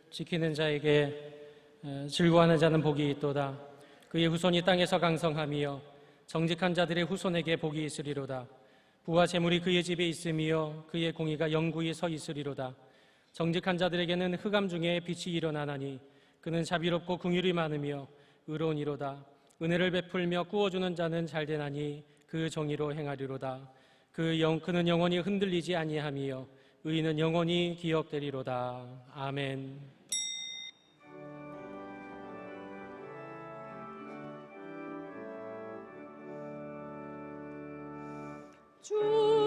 지키는 자에게 즐거워하는 자는 복이 있도다. 그의 후손이 땅에서 강성하며 정직한 자들의 후손에게 복이 있으리로다. 부와 재물이 그의 집에 있으며 그의 공의가 영구히 서 있으리로다. 정직한 자들에게는 흑암 중에 빛이 일어나나니 그는 자비롭고 긍휼이 많으며 의로우니로다. 은혜를 베풀며 꾸어주는 자는 잘되나니 그 정의로 행하리로다. 그는 영원히 흔들리지 아니하며 의인은 영원히 기억되리로다. 아멘. 주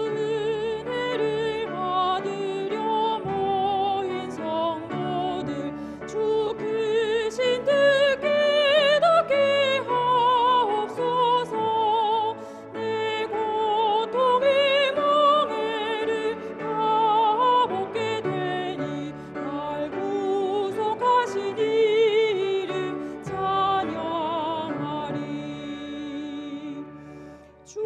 은혜를 받으려 모인 성도들, 주 크신 뜻 깨닫게 하옵소서. 내 고통의 멍에를 다 벗게 되니 날 구속하신 이름 찬양하리. 주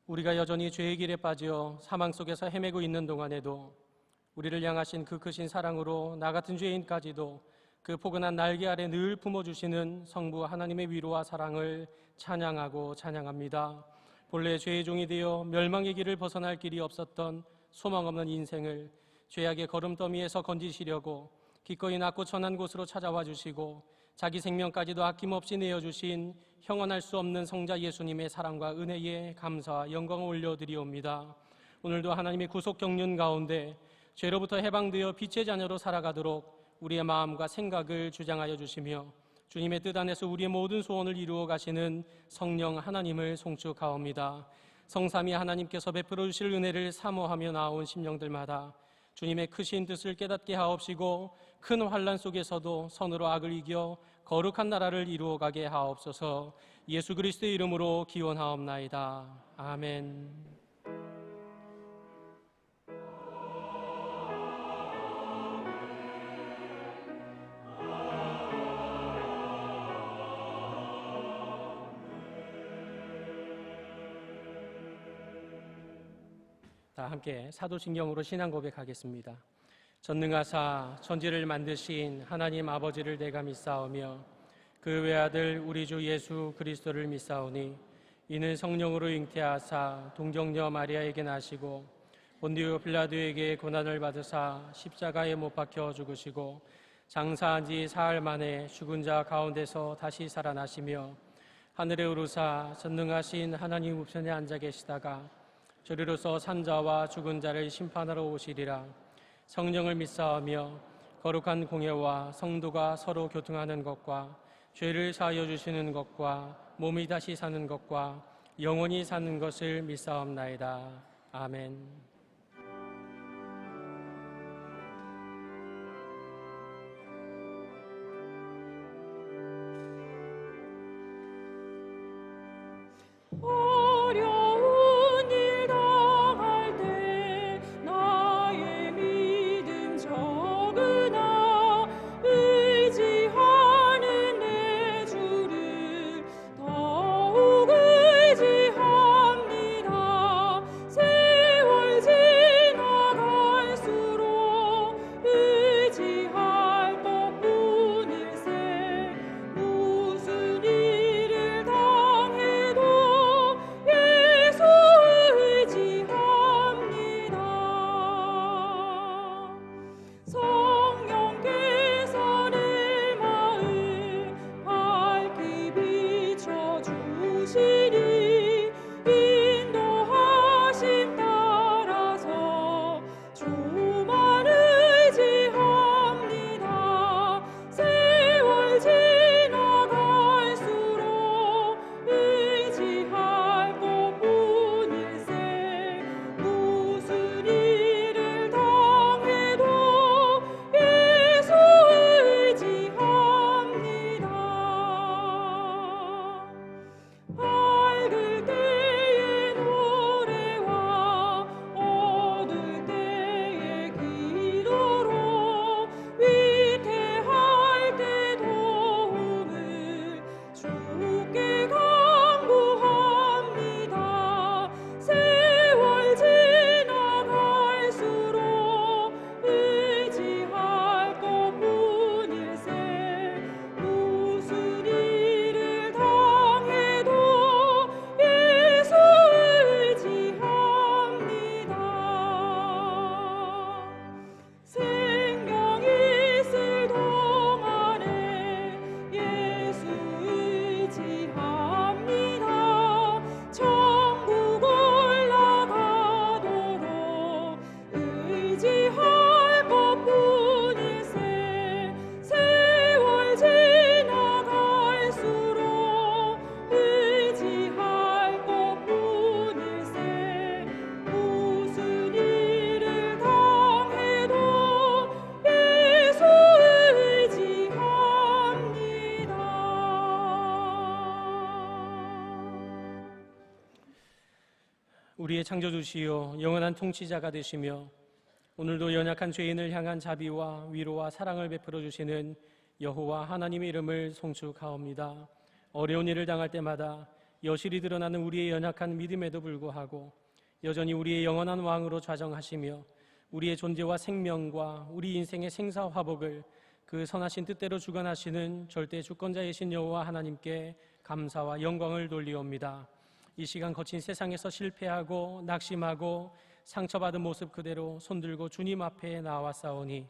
우리가 여전히 죄의 길에 빠져 사망 속에서 헤매고 있는 동안에도 우리를 향하신 그 크신 사랑으로 나 같은 죄인까지도 그 포근한 날개 아래 늘 품어주시는 성부 하나님의 위로와 사랑을 찬양하고 찬양합니다. 본래 죄의 종이 되어 멸망의 길을 벗어날 길이 없었던 소망 없는 인생을 죄악의 걸음더미에서 건지시려고 기꺼이 낮고 천한 곳으로 찾아와 주시고 자기 생명까지도 아낌없이 내어주신 형언할 수 없는 성자 예수님의 사랑과 은혜에 감사와 영광을 올려드리옵니다. 오늘도 하나님의 구속 경륜 가운데 죄로부터 해방되어 빛의 자녀로 살아가도록 우리의 마음과 생각을 주장하여 주시며 주님의 뜻 안에서 우리의 모든 소원을 이루어 가시는 성령 하나님을 송축하옵니다. 성삼위 하나님께서 베풀어 주실 은혜를 사모하며 나온 심령들마다 주님의 크신 뜻을 깨닫게 하옵시고 큰 환난 속에서도 선으로 악을 이겨 거룩한 나라를 이루어가게 하옵소서. 예수 그리스도의 이름으로 기원하옵나이다. 아멘. 다 함께 사도신경으로 신앙 고백하겠습니다. 전능하사 천지를 만드신 하나님 아버지를 내가 믿사오며 그 외아들 우리 주 예수 그리스도를 믿사오니 이는 성령으로 잉태하사 동정녀 마리아에게 나시고 본디오 빌라도에게 고난을 받으사 십자가에 못 박혀 죽으시고 장사한 지 사흘 만에 죽은 자 가운데서 다시 살아나시며 하늘에 오르사 전능하신 하나님 우편에 앉아 계시다가 저리로서 산자와 죽은 자를 심판하러 오시리라. 성령을 믿사오며 거룩한 공예와 성도가 서로 교통하는 것과 죄를 사하여 주시는 것과 몸이 다시 사는 것과 영원히 사는 것을 믿사옵나이다. 아멘. 어려운 일 당할 때 나의 믿음 적으나 의지하는 내 주를 더욱 의지합니다. 세월 우리의 창조주시요 영원한 통치자가 되시며 오늘도 연약한 죄인을 향한 자비와 위로와 사랑을 베풀어 주시는 여호와 하나님의 이름을 송축하옵니다. 어려운 일을 당할 때마다 여실히 드러나는 우리의 연약한 믿음에도 불구하고 여전히 우리의 영원한 왕으로 좌정하시며 우리의 존재와 생명과 우리 인생의 생사화복을 그 선하신 뜻대로 주관하시는 절대 주권자이신 여호와 하나님께 감사와 영광을 돌리옵니다. 이 시간 거친 세상에서 실패하고 낙심하고 상처받은 모습 그대로 손들고 주님 앞에 나와싸우니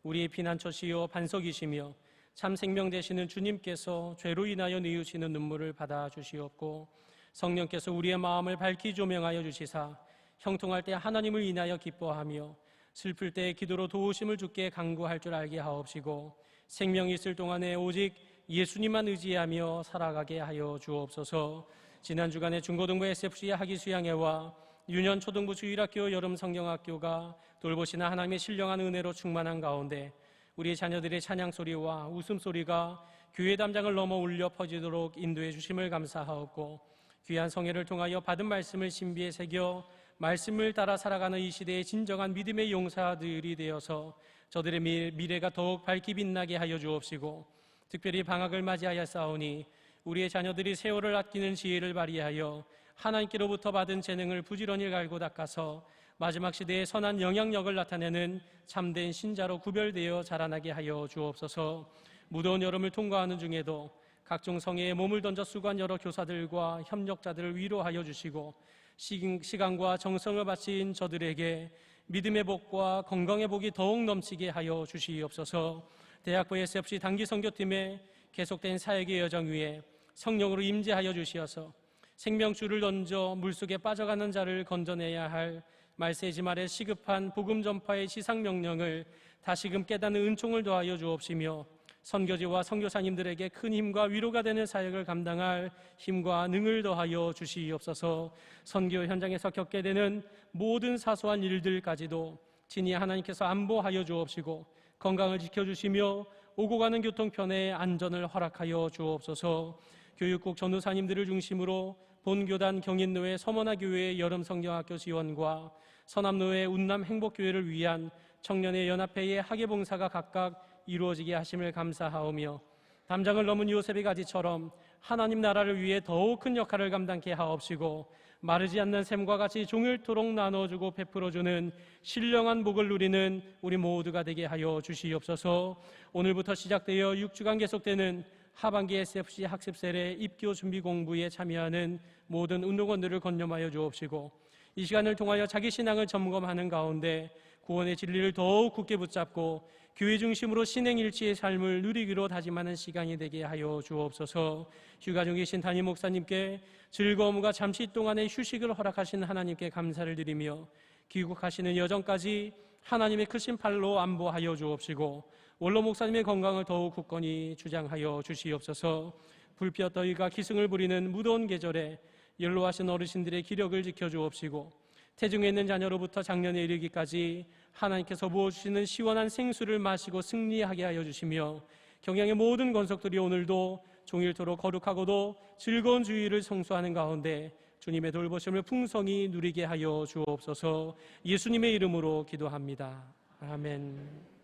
우리의 피난처시요 반석이시며 참 생명 되시는 주님께서 죄로 인하여 뉘우치는 눈물을 받아 주시옵고 성령께서 우리의 마음을 밝히 조명하여 주시사 형통할 때 하나님을 인하여 기뻐하며 슬플 때 기도로 도우심을 주께 간구할 줄 알게 하옵시고 생명이 있을 동안에 오직 예수님만 의지하며 살아가게 하여 주옵소서. 지난 주간에 중고등부 SFC 학위 수양회와 유년 초등부 주일학교 여름 성경학교가 돌보시는 하나님의 신령한 은혜로 충만한 가운데 우리 자녀들의 찬양 소리와 웃음 소리가 교회 담장을 넘어 울려 퍼지도록 인도해 주심을 감사하옵고 귀한 성회를 통하여 받은 말씀을 신비에 새겨 말씀을 따라 살아가는 이 시대의 진정한 믿음의 용사들이 되어서 저들의 미래가 더욱 밝게 빛나게 하여 주옵시고 특별히 방학을 맞이하여 싸우니 우리의 자녀들이 세월을 아끼는 지혜를 발휘하여 하나님께로부터 받은 재능을 부지런히 갈고 닦아서 마지막 시대의 선한 영향력을 나타내는 참된 신자로 구별되어 자라나게 하여 주옵소서. 무더운 여름을 통과하는 중에도 각종 성회에 몸을 던져 수고한 여러 교사들과 협력자들을 위로하여 주시고 시간과 정성을 바친 저들에게 믿음의 복과 건강의 복이 더욱 넘치게 하여 주시옵소서. 대학부 SFC 단기 선교팀의 계속된 사역의 여정 위에 성령으로 임재하여 주시어서 생명줄을 던져 물속에 빠져가는 자를 건져내야 할 말세지 말의 시급한 복음 전파의 시상 명령을 다시금 깨닫는 은총을 더하여 주옵시며 선교지와 선교사님들에게 큰 힘과 위로가 되는 사역을 감당할 힘과 능을 더하여 주시옵소서. 선교 현장에서 겪게 되는 모든 사소한 일들까지도 진히 하나님께서 안보하여 주옵시고 건강을 지켜주시며 오고 가는 교통편의 안전을 허락하여 주옵소서. 교육국 전도사님들을 중심으로 본교단 경인노회 서머나교회의 여름 성경학교 지원과 서남노회 운남 행복교회를 위한 청년의 연합회의 학예봉사가 각각 이루어지게 하심을 감사하오며 담장을 넘은 요셉의 가지처럼 하나님 나라를 위해 더욱 큰 역할을 감당케 하옵시고 마르지 않는 샘과 같이 종일토록 나눠주고 베풀어주는 신령한 복을 누리는 우리 모두가 되게 하여 주시옵소서. 오늘부터 시작되어 6주간 계속되는 하반기 SFC 학습 세례 입교 준비 공부에 참여하는 모든 운동원들을 건념하여 주옵시고 이 시간을 통하여 자기 신앙을 점검하는 가운데 구원의 진리를 더욱 굳게 붙잡고 교회 중심으로 신행일치의 삶을 누리기로 다짐하는 시간이 되게 하여 주옵소서. 휴가 중 계신 담임 목사님께 즐거움과 잠시 동안의 휴식을 허락하신 하나님께 감사를 드리며 귀국하시는 여정까지 하나님의 크신 팔로 안보하여 주옵시고 원로 목사님의 건강을 더욱 굳건히 주장하여 주시옵소서. 불볕 더위가 기승을 부리는 무더운 계절에 연로하신 어르신들의 기력을 지켜주옵시고 태중에 있는 자녀로부터 장년에 이르기까지 하나님께서 부어주시는 시원한 생수를 마시고 승리하게 하여 주시며 경양의 모든 권속들이 오늘도 종일토록 거룩하고도 즐거운 주일을 성수하는 가운데 주님의 돌보심을 풍성히 누리게 하여 주옵소서. 예수님의 이름으로 기도합니다. 아멘.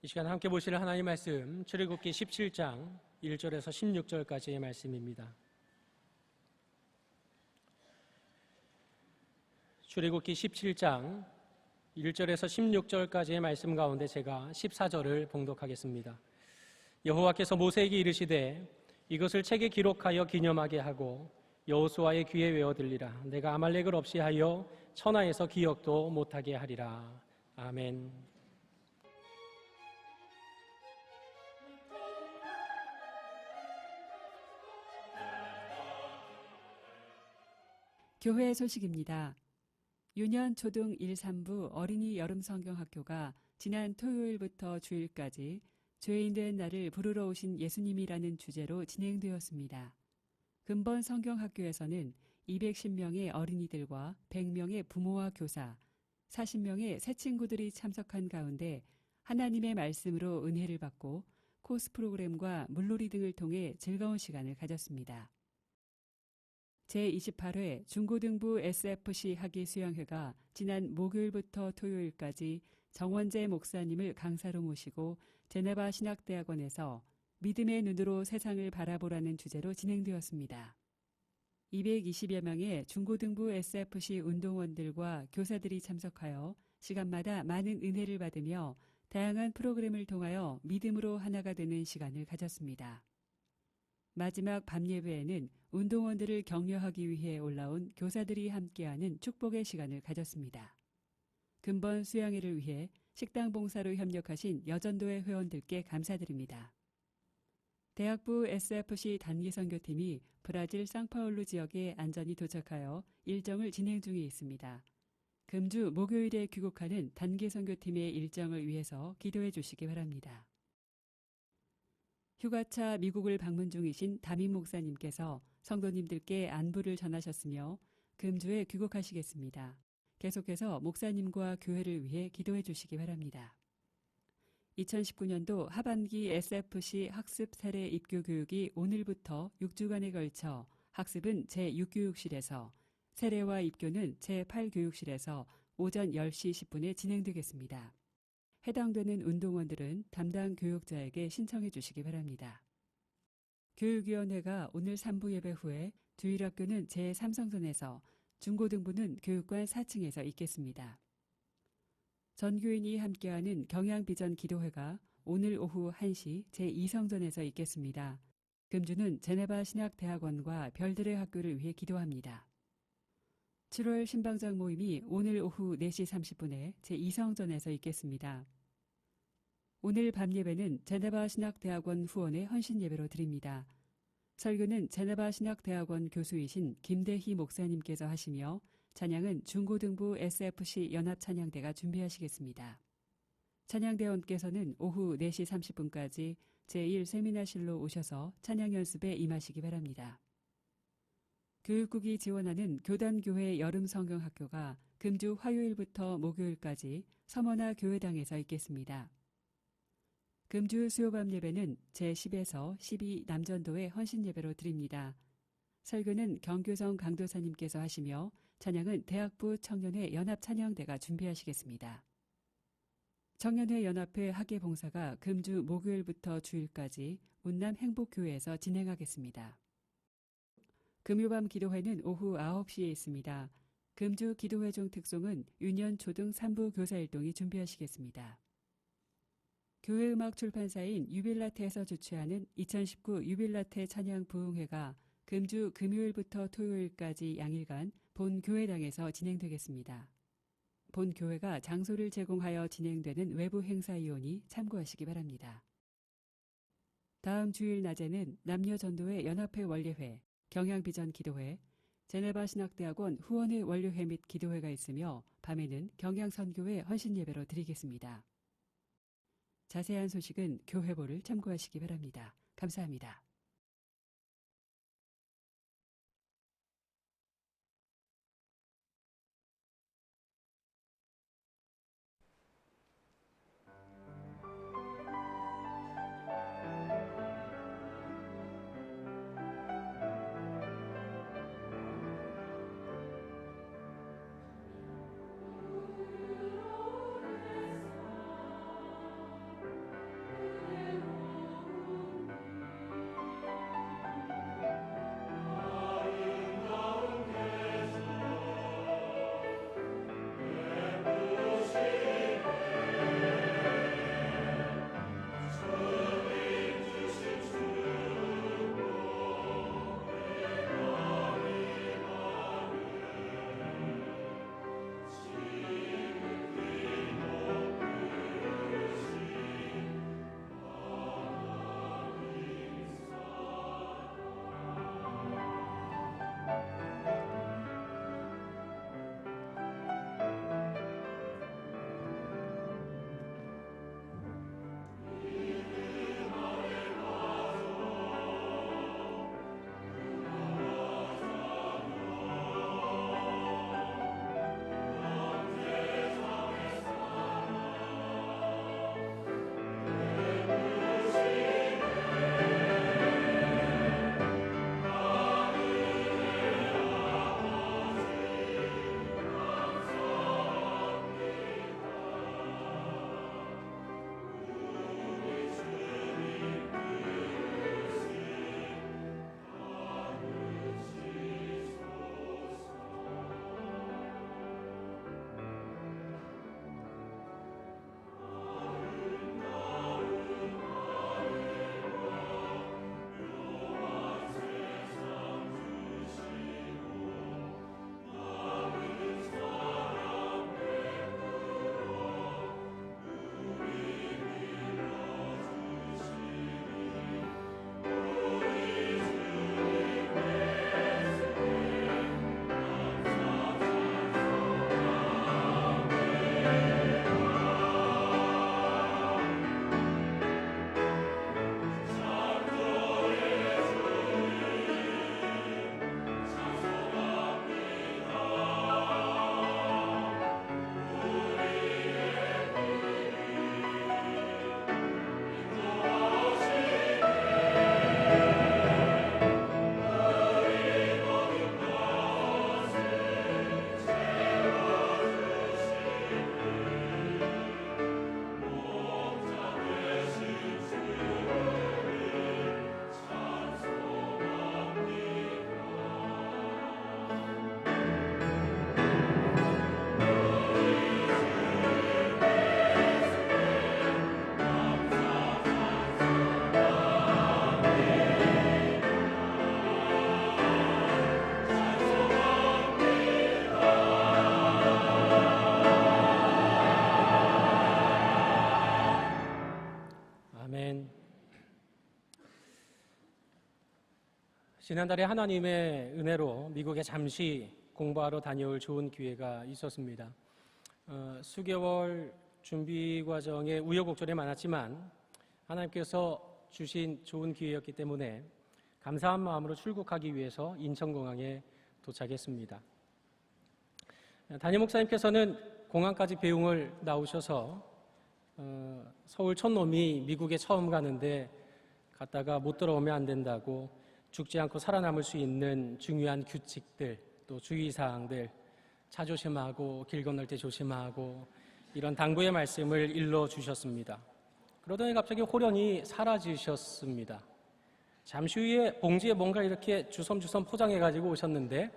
이 시간 함께 보실 하나님의 말씀 출애굽기 17장 1절에서 16절까지의 말씀입니다. 출애굽기 17장 1절에서 16절까지의 말씀 가운데 제가 14절을 봉독하겠습니다. 여호와께서 모세에게 이르시되 이것을 책에 기록하여 기념하게 하고 여호수아의 귀에 외워 들리라. 내가 아말렉을 없이 하여 천하에서 기억도 못하게 하리라. 아멘. 교회 소식입니다. 유년 초등 1, 3부 어린이 여름 성경학교가 지난 토요일부터 주일까지 죄인된 나를 부르러 오신 예수님이라는 주제로 진행되었습니다. 근본 성경학교에서는 210명의 어린이들과 100명의 부모와 교사, 40명의 새 친구들이 참석한 가운데 하나님의 말씀으로 은혜를 받고 코스 프로그램과 물놀이 등을 통해 즐거운 시간을 가졌습니다. 제28회 중고등부 SFC 학위 수양회가 지난 목요일부터 토요일까지 정원재 목사님을 강사로 모시고 제네바 신학대학원에서 믿음의 눈으로 세상을 바라보라는 주제로 진행되었습니다. 220여 명의 중고등부 SFC 운동원들과 교사들이 참석하여 시간마다 많은 은혜를 받으며 다양한 프로그램을 통하여 믿음으로 하나가 되는 시간을 가졌습니다. 마지막 밤 예배에는 운동원들을 격려하기 위해 올라온 교사들이 함께하는 축복의 시간을 가졌습니다. 근본 수양회를 위해 식당 봉사로 협력하신 여전도회 회원들께 감사드립니다. 대학부 SFC 단기 선교팀이 브라질 상파울루 지역에 안전히 도착하여 일정을 진행 중에 있습니다. 금주 목요일에 귀국하는 단기 선교팀의 일정을 위해서 기도해 주시기 바랍니다. 휴가차 미국을 방문 중이신 담임 목사님께서 성도님들께 안부를 전하셨으며 금주에 귀국하시겠습니다. 계속해서 목사님과 교회를 위해 기도해 주시기 바랍니다. 2019년도 하반기 SFC 학습 세례 입교 교육이 오늘부터 6주간에 걸쳐 학습은 제6교육실에서 세례와 입교는 제8교육실에서 오전 10시 10분에 진행되겠습니다. 해당되는 운동원들은 담당 교육자에게 신청해 주시기 바랍니다. 교육위원회가 오늘 3부 예배 후에 주일학교는 제3성전에서 중고등부는 교육관 4층에서 있겠습니다. 전교인이 함께하는 경양비전 기도회가 오늘 오후 1시 제2성전에서 있겠습니다. 금주는 제네바 신학대학원과 별들의 학교를 위해 기도합니다. 7월 신방장 모임이 오늘 오후 4시 30분에 제2성전에서 있겠습니다. 오늘 밤 예배는 제네바 신학대학원 후원의 헌신 예배로 드립니다. 설교는 제네바 신학대학원 교수이신 김대희 목사님께서 하시며 찬양은 중고등부 SFC 연합찬양대가 준비하시겠습니다. 찬양대원께서는 오후 4시 30분까지 제1세미나실로 오셔서 찬양 연습에 임하시기 바랍니다. 교육국이 지원하는 교단교회 여름성경학교가 금주 화요일부터 목요일까지 서머나 교회당에서 있겠습니다. 금주 수요밤 예배는 제10에서 12 남전도의 헌신예배로 드립니다. 설교는 경교성 강도사님께서 하시며 찬양은 대학부 청년회 연합찬양대가 준비하시겠습니다. 청년회 연합회 학예봉사가 금주 목요일부터 주일까지 운남 행복교회에서 진행하겠습니다. 금요밤 기도회는 오후 9시에 있습니다. 금주 기도회 중 특송은 유년 초등 3부 교사일동이 준비하시겠습니다. 교회음악 출판사인 유빌라테에서 주최하는 2019 유빌라테 찬양 부흥회가 금주 금요일부터 토요일까지 양일간 본 교회당에서 진행되겠습니다. 본 교회가 장소를 제공하여 진행되는 외부 행사이오니 참고하시기 바랍니다. 다음 주일 낮에는 남녀전도회 연합회 원례회, 경양비전 기도회, 제네바 신학대학원 후원회 원료회 및 기도회가 있으며 밤에는 경양선교회 헌신예배로 드리겠습니다. 자세한 소식은 교회보를 참고하시기 바랍니다. 감사합니다. 지난달에 하나님의 은혜로 미국에 잠시 공부하러 다녀올 좋은 기회가 있었습니다. 수개월 준비 과정에 우여곡절이 많았지만 하나님께서 주신 좋은 기회였기 때문에 감사한 마음으로 출국하기 위해서 인천공항에 도착했습니다. 담임 목사님께서는 공항까지 배웅을 나오셔서 서울 촌놈이 미국에 처음 가는데 갔다가 못 돌아오면 안 된다고 죽지 않고 살아남을 수 있는 중요한 규칙들, 또 주의사항들, 차 조심하고 길 건널 때 조심하고 이런 당부의 말씀을 일러주셨습니다. 그러더니 갑자기 호련히 사라지셨습니다. 잠시 후에 봉지에 뭔가 이렇게 주섬주섬 포장해가지고 오셨는데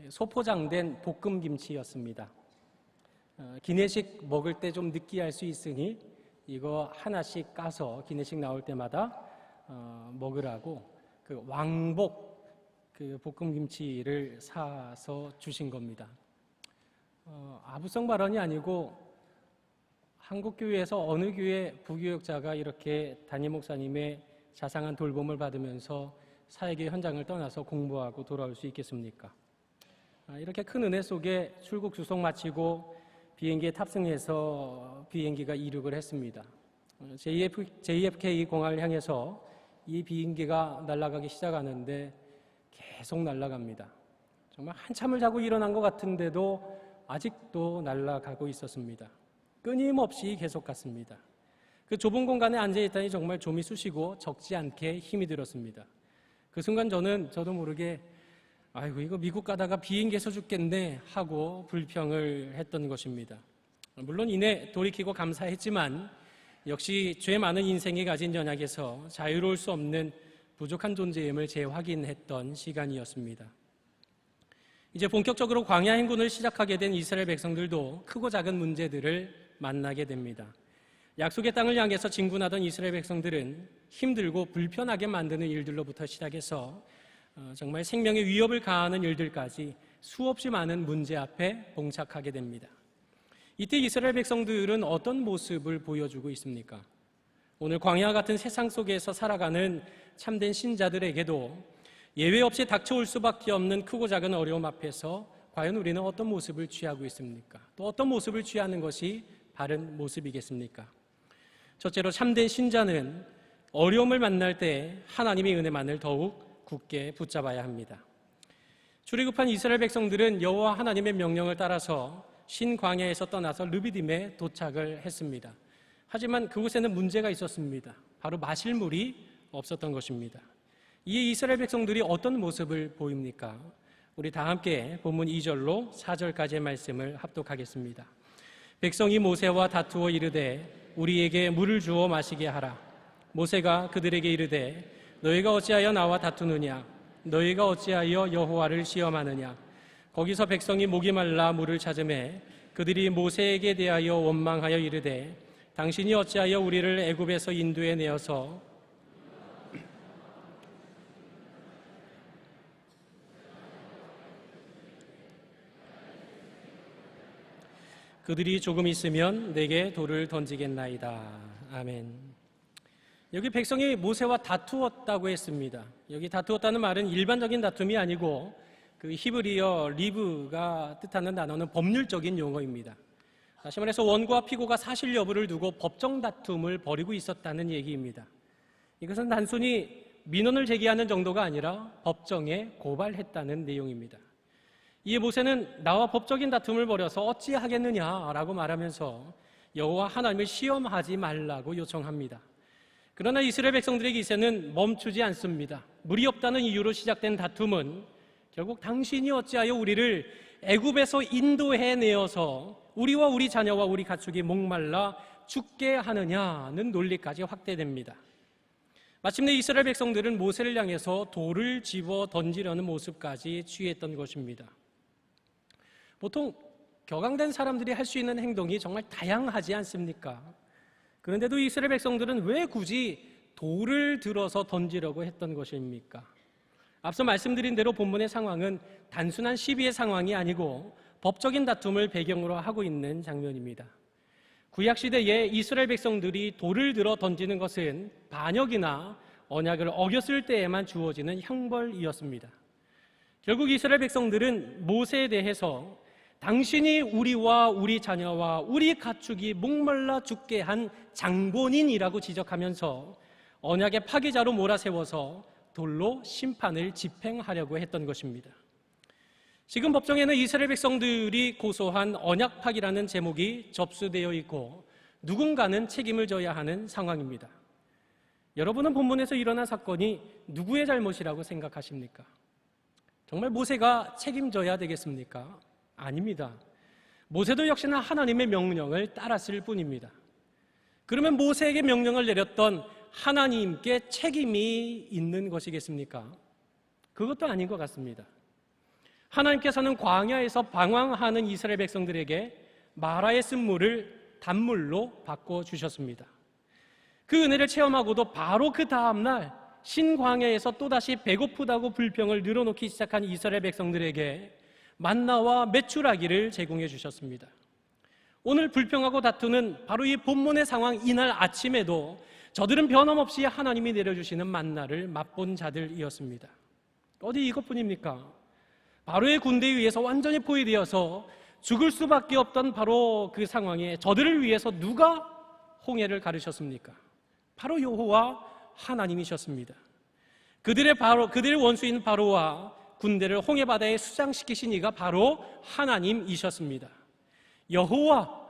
소포장된 볶음김치였습니다. 기내식 먹을 때 좀 느끼할 수 있으니 이거 하나씩 까서 기내식 나올 때마다 먹으라고 그 왕복 그 볶음김치를 사서 주신 겁니다. 아부성 발언이 아니고 한국교회에서 어느 교회 부교역자가 이렇게 담임 목사님의 자상한 돌봄을 받으면서 사역의 현장을 떠나서 공부하고 돌아올 수 있겠습니까? 이렇게 큰 은혜 속에 출국 주송 마치고 비행기에 탑승해서 비행기가 이륙을 했습니다. JFK 공항을 향해서 이 비행기가 날아가기 시작하는데 계속 날아갑니다. 정말 한참을 자고 일어난 것 같은데도 아직도 날아가고 있었습니다. 끊임없이 계속 갔습니다. 그 좁은 공간에 앉아있다니 정말 좀이 쑤시고 적지 않게 힘이 들었습니다. 그 순간 저도 모르게 아이고 이거 미국 가다가 비행기에서 죽겠네 하고 불평을 했던 것입니다. 물론 이내 돌이키고 감사했지만 역시 죄 많은 인생이 가진 연약에서 자유로울 수 없는 부족한 존재임을 재확인했던 시간이었습니다. 이제 본격적으로 광야 행군을 시작하게 된 이스라엘 백성들도 크고 작은 문제들을 만나게 됩니다. 약속의 땅을 향해서 진군하던 이스라엘 백성들은 힘들고 불편하게 만드는 일들로부터 시작해서 정말 생명의 위협을 가하는 일들까지 수없이 많은 문제 앞에 봉착하게 됩니다. 이때 이스라엘 백성들은 어떤 모습을 보여주고 있습니까? 오늘 광야 같은 세상 속에서 살아가는 참된 신자들에게도 예외 없이 닥쳐올 수밖에 없는 크고 작은 어려움 앞에서 과연 우리는 어떤 모습을 취하고 있습니까? 또 어떤 모습을 취하는 것이 바른 모습이겠습니까? 첫째로 참된 신자는 어려움을 만날 때 하나님의 은혜만을 더욱 굳게 붙잡아야 합니다. 출애굽한 이스라엘 백성들은 여호와 하나님의 명령을 따라서 신광야에서 떠나서 르비딤에 도착을 했습니다. 하지만 그곳에는 문제가 있었습니다. 바로 마실 물이 없었던 것입니다. 이에 이스라엘 백성들이 어떤 모습을 보입니까? 우리 다 함께 본문 2절로 4절까지의 말씀을 합독하겠습니다. 백성이 모세와 다투어 이르되 우리에게 물을 주어 마시게 하라. 모세가 그들에게 이르되 너희가 어찌하여 나와 다투느냐? 너희가 어찌하여 여호와를 시험하느냐? 거기서 백성이 목이 말라 물을 찾으매 그들이 모세에게 대하여 원망하여 이르되 당신이 어찌하여 우리를 애굽에서 인도해 내어서 그들이 조금 있으면 내게 돌을 던지겠나이다. 아멘. 여기 백성이 모세와 다투었다고 했습니다. 여기 다투었다는 말은 일반적인 다툼이 아니고 그 히브리어 리브가 뜻하는 단어는 법률적인 용어입니다. 다시 말해서 원고와 피고가 사실 여부를 두고 법정 다툼을 벌이고 있었다는 얘기입니다. 이것은 단순히 민원을 제기하는 정도가 아니라 법정에 고발했다는 내용입니다. 이에 모세는 나와 법적인 다툼을 벌여서 어찌하겠느냐라고 말하면서 여호와 하나님을 시험하지 말라고 요청합니다. 그러나 이스라엘 백성들의 기세는 멈추지 않습니다. 물이 없다는 이유로 시작된 다툼은 결국 당신이 어찌하여 우리를 애굽에서 인도해 내어서 우리와 우리 자녀와 우리 가축이 목말라 죽게 하느냐는 논리까지 확대됩니다. 마침내 이스라엘 백성들은 모세를 향해서 돌을 집어 던지려는 모습까지 취했던 것입니다. 보통 격앙된 사람들이 할 수 있는 행동이 정말 다양하지 않습니까? 그런데도 이스라엘 백성들은 왜 굳이 돌을 들어서 던지려고 했던 것입니까? 앞서 말씀드린 대로 본문의 상황은 단순한 시비의 상황이 아니고 법적인 다툼을 배경으로 하고 있는 장면입니다. 구약시대에 이스라엘 백성들이 돌을 들어 던지는 것은 반역이나 언약을 어겼을 때에만 주어지는 형벌이었습니다. 결국 이스라엘 백성들은 모세에 대해서 당신이 우리와 우리 자녀와 우리 가축이 목말라 죽게 한 장본인이라고 지적하면서 언약의 파기자로 몰아세워서 돌로 심판을 집행하려고 했던 것입니다. 지금 법정에는 이스라엘 백성들이 고소한 언약 파기라는 제목이 접수되어 있고 누군가는 책임을 져야 하는 상황입니다. 여러분은 본문에서 일어난 사건이 누구의 잘못이라고 생각하십니까? 정말 모세가 책임져야 되겠습니까? 아닙니다. 모세도 역시나 하나님의 명령을 따랐을 뿐입니다. 그러면 모세에게 명령을 내렸던 하나님께 책임이 있는 것이겠습니까? 그것도 아닌 것 같습니다. 하나님께서는 광야에서 방황하는 이스라엘 백성들에게 마라의 쓴물을 단물로 바꿔주셨습니다. 그 은혜를 체험하고도 바로 그 다음날 신광야에서 또다시 배고프다고 불평을 늘어놓기 시작한 이스라엘 백성들에게 만나와 메추라기를 제공해 주셨습니다. 오늘 불평하고 다투는 바로 이 본문의 상황, 이날 아침에도 저들은 변함없이 하나님이 내려주시는 만나를 맛본 자들이었습니다. 어디 이것뿐입니까? 바로의 군대에 의해서 완전히 포위되어서 죽을 수밖에 없던 바로 그 상황에 저들을 위해서 누가 홍해를 가르셨습니까? 바로 여호와 하나님이셨습니다. 그들의 원수인 바로와 군대를 홍해 바다에 수장시키신 이가 바로 하나님이셨습니다. 여호와,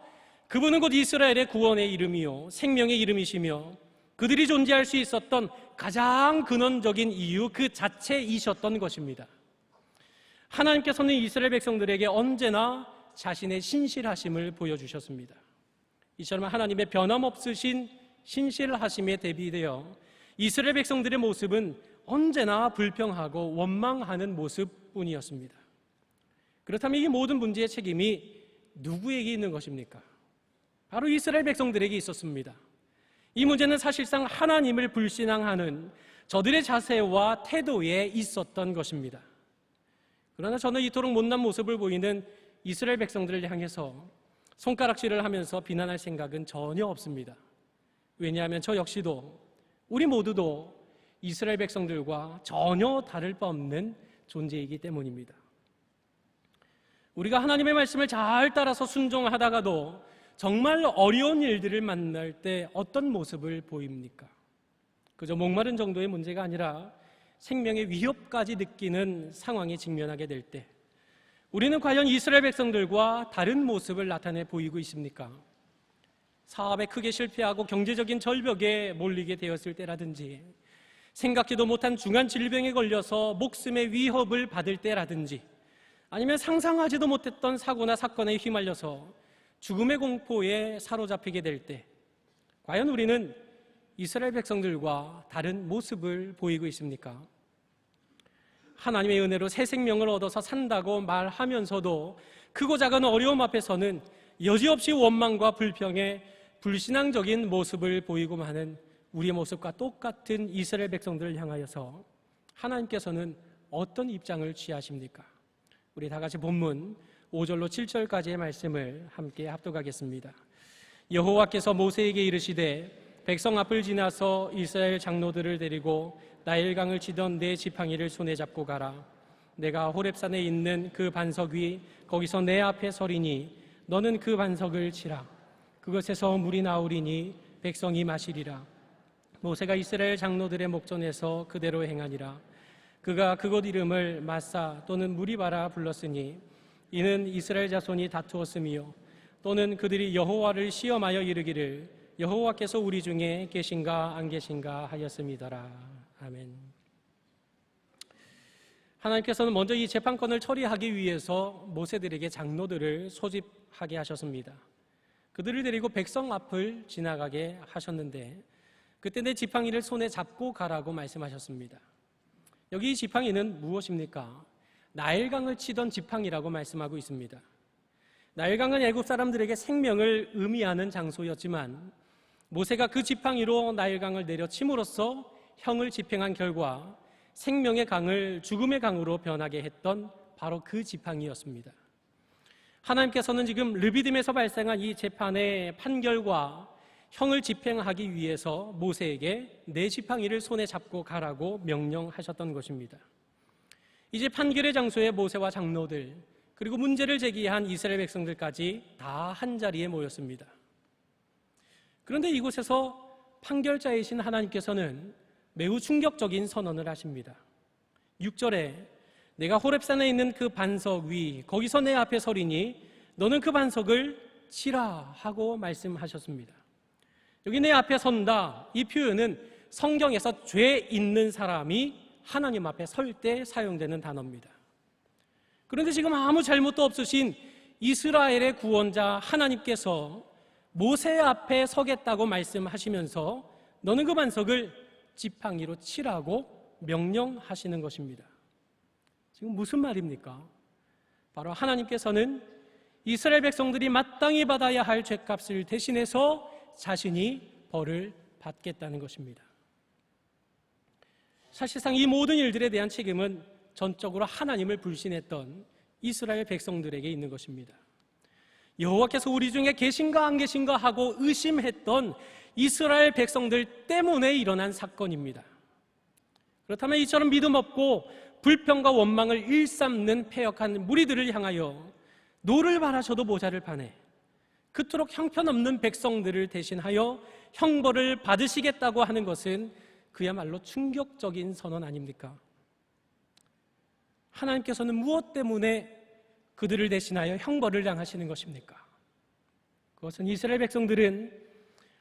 그분은 곧 이스라엘의 구원의 이름이요 생명의 이름이시며 그들이 존재할 수 있었던 가장 근원적인 이유 그 자체이셨던 것입니다. 하나님께서는 이스라엘 백성들에게 언제나 자신의 신실하심을 보여주셨습니다. 이처럼 하나님의 변함없으신 신실하심에 대비되어 이스라엘 백성들의 모습은 언제나 불평하고 원망하는 모습뿐이었습니다. 그렇다면 이 모든 문제의 책임이 누구에게 있는 것입니까? 바로 이스라엘 백성들에게 있었습니다. 이 문제는 사실상 하나님을 불신앙하는 저들의 자세와 태도에 있었던 것입니다. 그러나 저는 이토록 못난 모습을 보이는 이스라엘 백성들을 향해서 손가락질을 하면서 비난할 생각은 전혀 없습니다. 왜냐하면 저 역시도, 우리 모두도 이스라엘 백성들과 전혀 다를 바 없는 존재이기 때문입니다. 우리가 하나님의 말씀을 잘 따라서 순종하다가도 정말 어려운 일들을 만날 때 어떤 모습을 보입니까? 그저 목마른 정도의 문제가 아니라 생명의 위협까지 느끼는 상황에 직면하게 될 때 우리는 과연 이스라엘 백성들과 다른 모습을 나타내 보이고 있습니까? 사업에 크게 실패하고 경제적인 절벽에 몰리게 되었을 때라든지, 생각지도 못한 중한 질병에 걸려서 목숨의 위협을 받을 때라든지, 아니면 상상하지도 못했던 사고나 사건에 휘말려서 죽음의 공포에 사로잡히게 될 때 과연 우리는 이스라엘 백성들과 다른 모습을 보이고 있습니까? 하나님의 은혜로 새 생명을 얻어서 산다고 말하면서도 크고 작은 어려움 앞에서는 여지없이 원망과 불평에 불신앙적인 모습을 보이고 마는 우리의 모습과 똑같은 이스라엘 백성들을 향하여서 하나님께서는 어떤 입장을 취하십니까? 우리 다 같이 본문 5절로 7절까지의 말씀을 함께 합독하겠습니다. 여호와께서 모세에게 이르시되 백성 앞을 지나서 이스라엘 장로들을 데리고 나일강을 치던 내 지팡이를 손에 잡고 가라. 내가 호렙산에 있는 그 반석 위 거기서 내 앞에 서리니 너는 그 반석을 치라. 그것에서 물이 나오리니 백성이 마시리라. 모세가 이스라엘 장로들의 목전에서 그대로 행하니라. 그가 그곳 이름을 마사 또는 무리바라 불렀으니 이는 이스라엘 자손이 다투었으며 또는 그들이 여호와를 시험하여 이르기를 여호와께서 우리 중에 계신가 안 계신가 하였음이더라. 아멘. 하나님께서는 먼저 이 재판권을 처리하기 위해서 모세들에게 장로들을 소집하게 하셨습니다. 그들을 데리고 백성 앞을 지나가게 하셨는데 그때 내 지팡이를 손에 잡고 가라고 말씀하셨습니다. 여기 이 지팡이는 무엇입니까? 나일강을 치던 지팡이라고 말씀하고 있습니다. 나일강은 애굽 사람들에게 생명을 의미하는 장소였지만 모세가 그 지팡이로 나일강을 내려침으로써 형을 집행한 결과 생명의 강을 죽음의 강으로 변하게 했던 바로 그 지팡이였습니다. 하나님께서는 지금 르비딤에서 발생한 이 재판의 판결과 형을 집행하기 위해서 모세에게 네 지팡이를 손에 잡고 가라고 명령하셨던 것입니다. 이제 판결의 장소에 모세와 장로들 그리고 문제를 제기한 이스라엘 백성들까지 다 한자리에 모였습니다. 그런데 이곳에서 판결자이신 하나님께서는 매우 충격적인 선언을 하십니다. 6절에 내가 호렙산에 있는 그 반석 위 거기서 내 앞에 서리니 너는 그 반석을 치라 하고 말씀하셨습니다. 여기 내 앞에 선다 이 표현은 성경에서 죄 있는 사람이 하나님 앞에 설 때 사용되는 단어입니다. 그런데 지금 아무 잘못도 없으신 이스라엘의 구원자 하나님께서 모세 앞에 서겠다고 말씀하시면서 너는 그 반석을 지팡이로 치라고 명령하시는 것입니다. 지금 무슨 말입니까? 바로 하나님께서는 이스라엘 백성들이 마땅히 받아야 할 죄값을 대신해서 자신이 벌을 받겠다는 것입니다. 사실상 이 모든 일들에 대한 책임은 전적으로 하나님을 불신했던 이스라엘 백성들에게 있는 것입니다. 여호와께서 우리 중에 계신가 안 계신가 하고 의심했던 이스라엘 백성들 때문에 일어난 사건입니다. 그렇다면 이처럼 믿음 없고 불평과 원망을 일삼는 패역한 무리들을 향하여 노를 바라셔도 모자를 파내 그토록 형편없는 백성들을 대신하여 형벌을 받으시겠다고 하는 것은 그야말로 충격적인 선언 아닙니까? 하나님께서는 무엇 때문에 그들을 대신하여 형벌을 당하시는 것입니까? 그것은 이스라엘 백성들은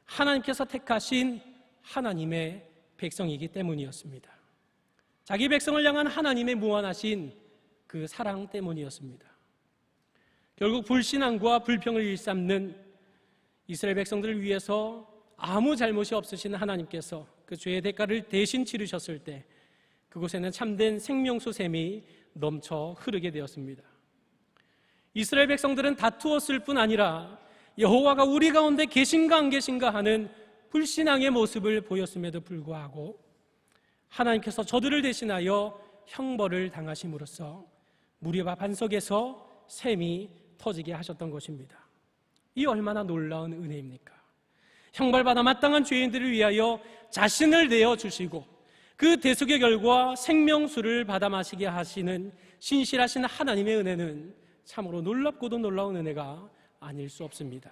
하나님께서 택하신 하나님의 백성이기 때문이었습니다. 자기 백성을 향한 하나님의 무한하신 그 사랑 때문이었습니다. 결국 불신앙과 불평을 일삼는 이스라엘 백성들을 위해서 아무 잘못이 없으신 하나님께서 그 죄의 대가를 대신 치르셨을 때 그곳에는 참된 생명수 샘이 넘쳐 흐르게 되었습니다. 이스라엘 백성들은 다투었을 뿐 아니라 여호와가 우리 가운데 계신가 안 계신가 하는 불신앙의 모습을 보였음에도 불구하고 하나님께서 저들을 대신하여 형벌을 당하심으로써 무리와 반석에서 샘이 터지게 하셨던 것입니다. 이 얼마나 놀라운 은혜입니까? 형벌받아 마땅한 죄인들을 위하여 자신을 내어주시고 그 대속의 결과 생명수를 받아 마시게 하시는 신실하신 하나님의 은혜는 참으로 놀랍고도 놀라운 은혜가 아닐 수 없습니다.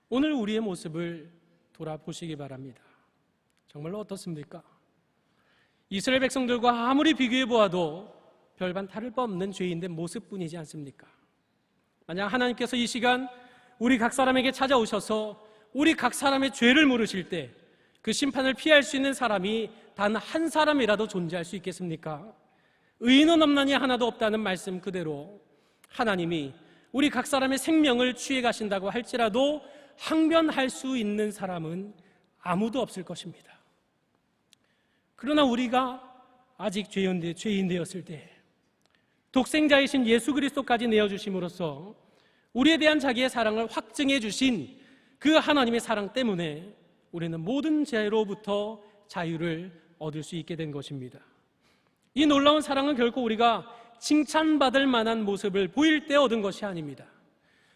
오늘 우리의 모습을 돌아보시기 바랍니다. 정말로 어떻습니까? 이스라엘 백성들과 아무리 비교해 보아도 별반 다를 바 없는 죄인된 모습뿐이지 않습니까? 만약 하나님께서 이 시간 우리 각 사람에게 찾아오셔서 우리 각 사람의 죄를 물으실 때 그 심판을 피할 수 있는 사람이 단 한 사람이라도 존재할 수 있겠습니까? 의인은 없나니 하나도 없다는 말씀 그대로 하나님이 우리 각 사람의 생명을 취해 가신다고 할지라도 항변할 수 있는 사람은 아무도 없을 것입니다. 그러나 우리가 아직 죄인 되었을 때 독생자이신 예수 그리스도까지 내어주심으로써 우리에 대한 자기의 사랑을 확증해 주신 그 하나님의 사랑 때문에 우리는 모든 죄로부터 자유를 얻을 수 있게 된 것입니다. 이 놀라운 사랑은 결코 우리가 칭찬받을 만한 모습을 보일 때 얻은 것이 아닙니다.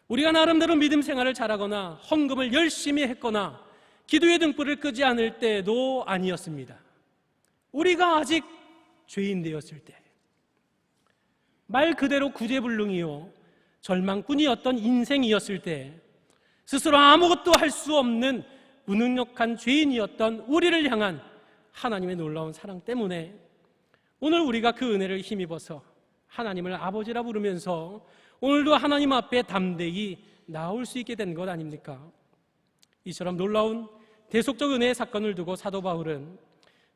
우리가 나름대로 믿음 생활을 잘하거나 헌금을 열심히 했거나 기도의 등불을 끄지 않을 때도 아니었습니다. 우리가 아직 죄인 되었을 때, 말 그대로 구제불능이요 절망뿐이었던 인생이었을 때, 스스로 아무것도 할 수 없는 무능력한 죄인이었던 우리를 향한 하나님의 놀라운 사랑 때문에 오늘 우리가 그 은혜를 힘입어서 하나님을 아버지라 부르면서 오늘도 하나님 앞에 담대히 나올 수 있게 된 것 아닙니까? 이처럼 놀라운 대속적 은혜의 사건을 두고 사도 바울은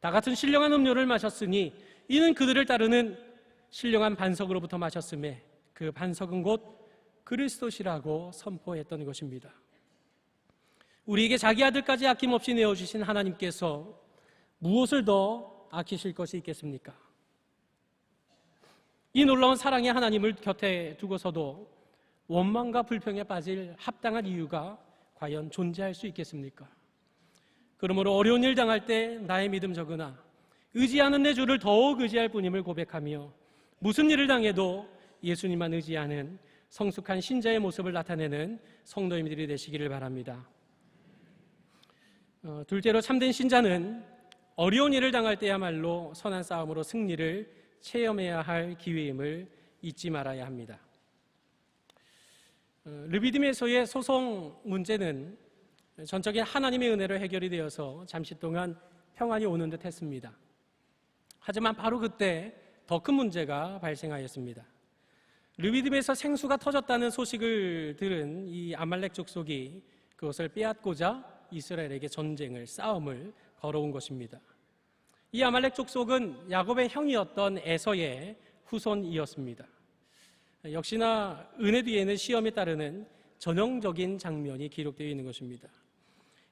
다 같은 신령한 음료를 마셨으니 이는 그들을 따르는 신령한 반석으로부터 마셨음에 그 반석은 곧 그리스도시라고 선포했던 것입니다. 우리에게 자기 아들까지 아낌없이 내어주신 하나님께서 무엇을 더 아끼실 것이 있겠습니까? 이 놀라운 사랑의 하나님을 곁에 두고서도 원망과 불평에 빠질 합당한 이유가 과연 존재할 수 있겠습니까? 그러므로 어려운 일 당할 때 나의 믿음 적으나 의지하는 내 주를 더욱 의지할 뿐임을 고백하며 무슨 일을 당해도 예수님만 의지하는 성숙한 신자의 모습을 나타내는 성도님들이 되시기를 바랍니다. 둘째로 참된 신자는 어려운 일을 당할 때야말로 선한 싸움으로 승리를 체험해야 할 기회임을 잊지 말아야 합니다. 르비딤에서의 소송 문제는 전적인 하나님의 은혜로 해결이 되어서 잠시 동안 평안이 오는 듯 했습니다. 하지만 바로 그때 더 큰 문제가 발생하였습니다. 르비딤에서 생수가 터졌다는 소식을 들은 이 아말렉 족속이 그것을 빼앗고자 이스라엘에게 싸움을 걸어온 것입니다. 이 아말렉 족속은 야곱의 형이었던 에서의 후손이었습니다. 역시나 은혜 뒤에는 시험에 따르는 전형적인 장면이 기록되어 있는 것입니다.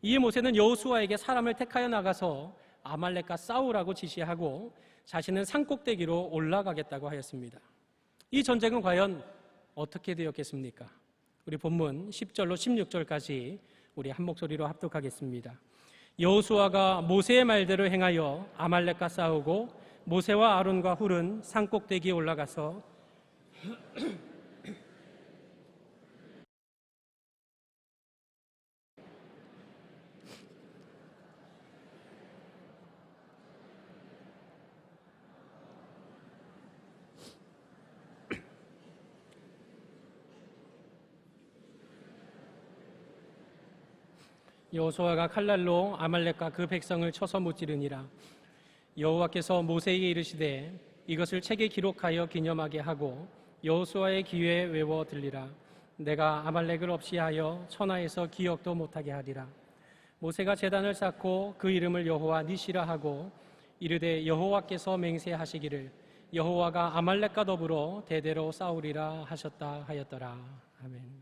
이에 모세는 여호수아에게 사람을 택하여 나가서 아말렉과 싸우라고 지시하고 자신은 산꼭대기로 올라가겠다고 하였습니다. 이 전쟁은 과연 어떻게 되었겠습니까? 우리 본문 10절로 16절까지 우리 한 목소리로 합독하겠습니다. 여호수아가 모세의 말대로 행하여 아말렉과 싸우고 모세와 아론과 훌은 산꼭대기에 올라가서 여호수아가 칼날로 아말렉과 그 백성을 쳐서 무찌르니라. 여호와께서 모세에게 이르시되 이것을 책에 기록하여 기념하게 하고 여호수아의 귀에 외워 들리라. 내가 아말렉을 없이 하여 천하에서 기억도 못하게 하리라. 모세가 제단을 쌓고 그 이름을 여호와 니시라 하고 이르되 여호와께서 맹세하시기를 여호와가 아말렉과 더불어 대대로 싸우리라 하셨다 하였더라. 아멘.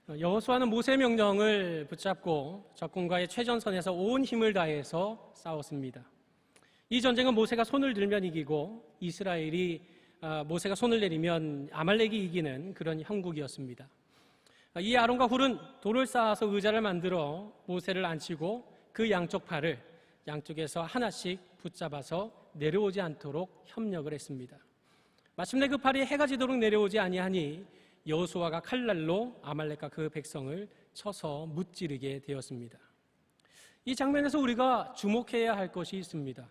여호수아는 모세의 명령을 붙잡고 적군과의 최전선에서 온 힘을 다해서 싸웠습니다. 이 전쟁은 모세가 손을 들면 이기고 이스라엘이 모세가 손을 내리면 아말렉이 이기는 그런 형국이었습니다. 이 아론과 훌은 돌을 쌓아서 의자를 만들어 모세를 앉히고 그 양쪽 팔을 양쪽에서 하나씩 붙잡아서 내려오지 않도록 협력을 했습니다. 마침내 그 팔이 해가 지도록 내려오지 아니하니 여호수아가 칼날로 아말렉과 그 백성을 쳐서 무찌르게 되었습니다. 이 장면에서 우리가 주목해야 할 것이 있습니다.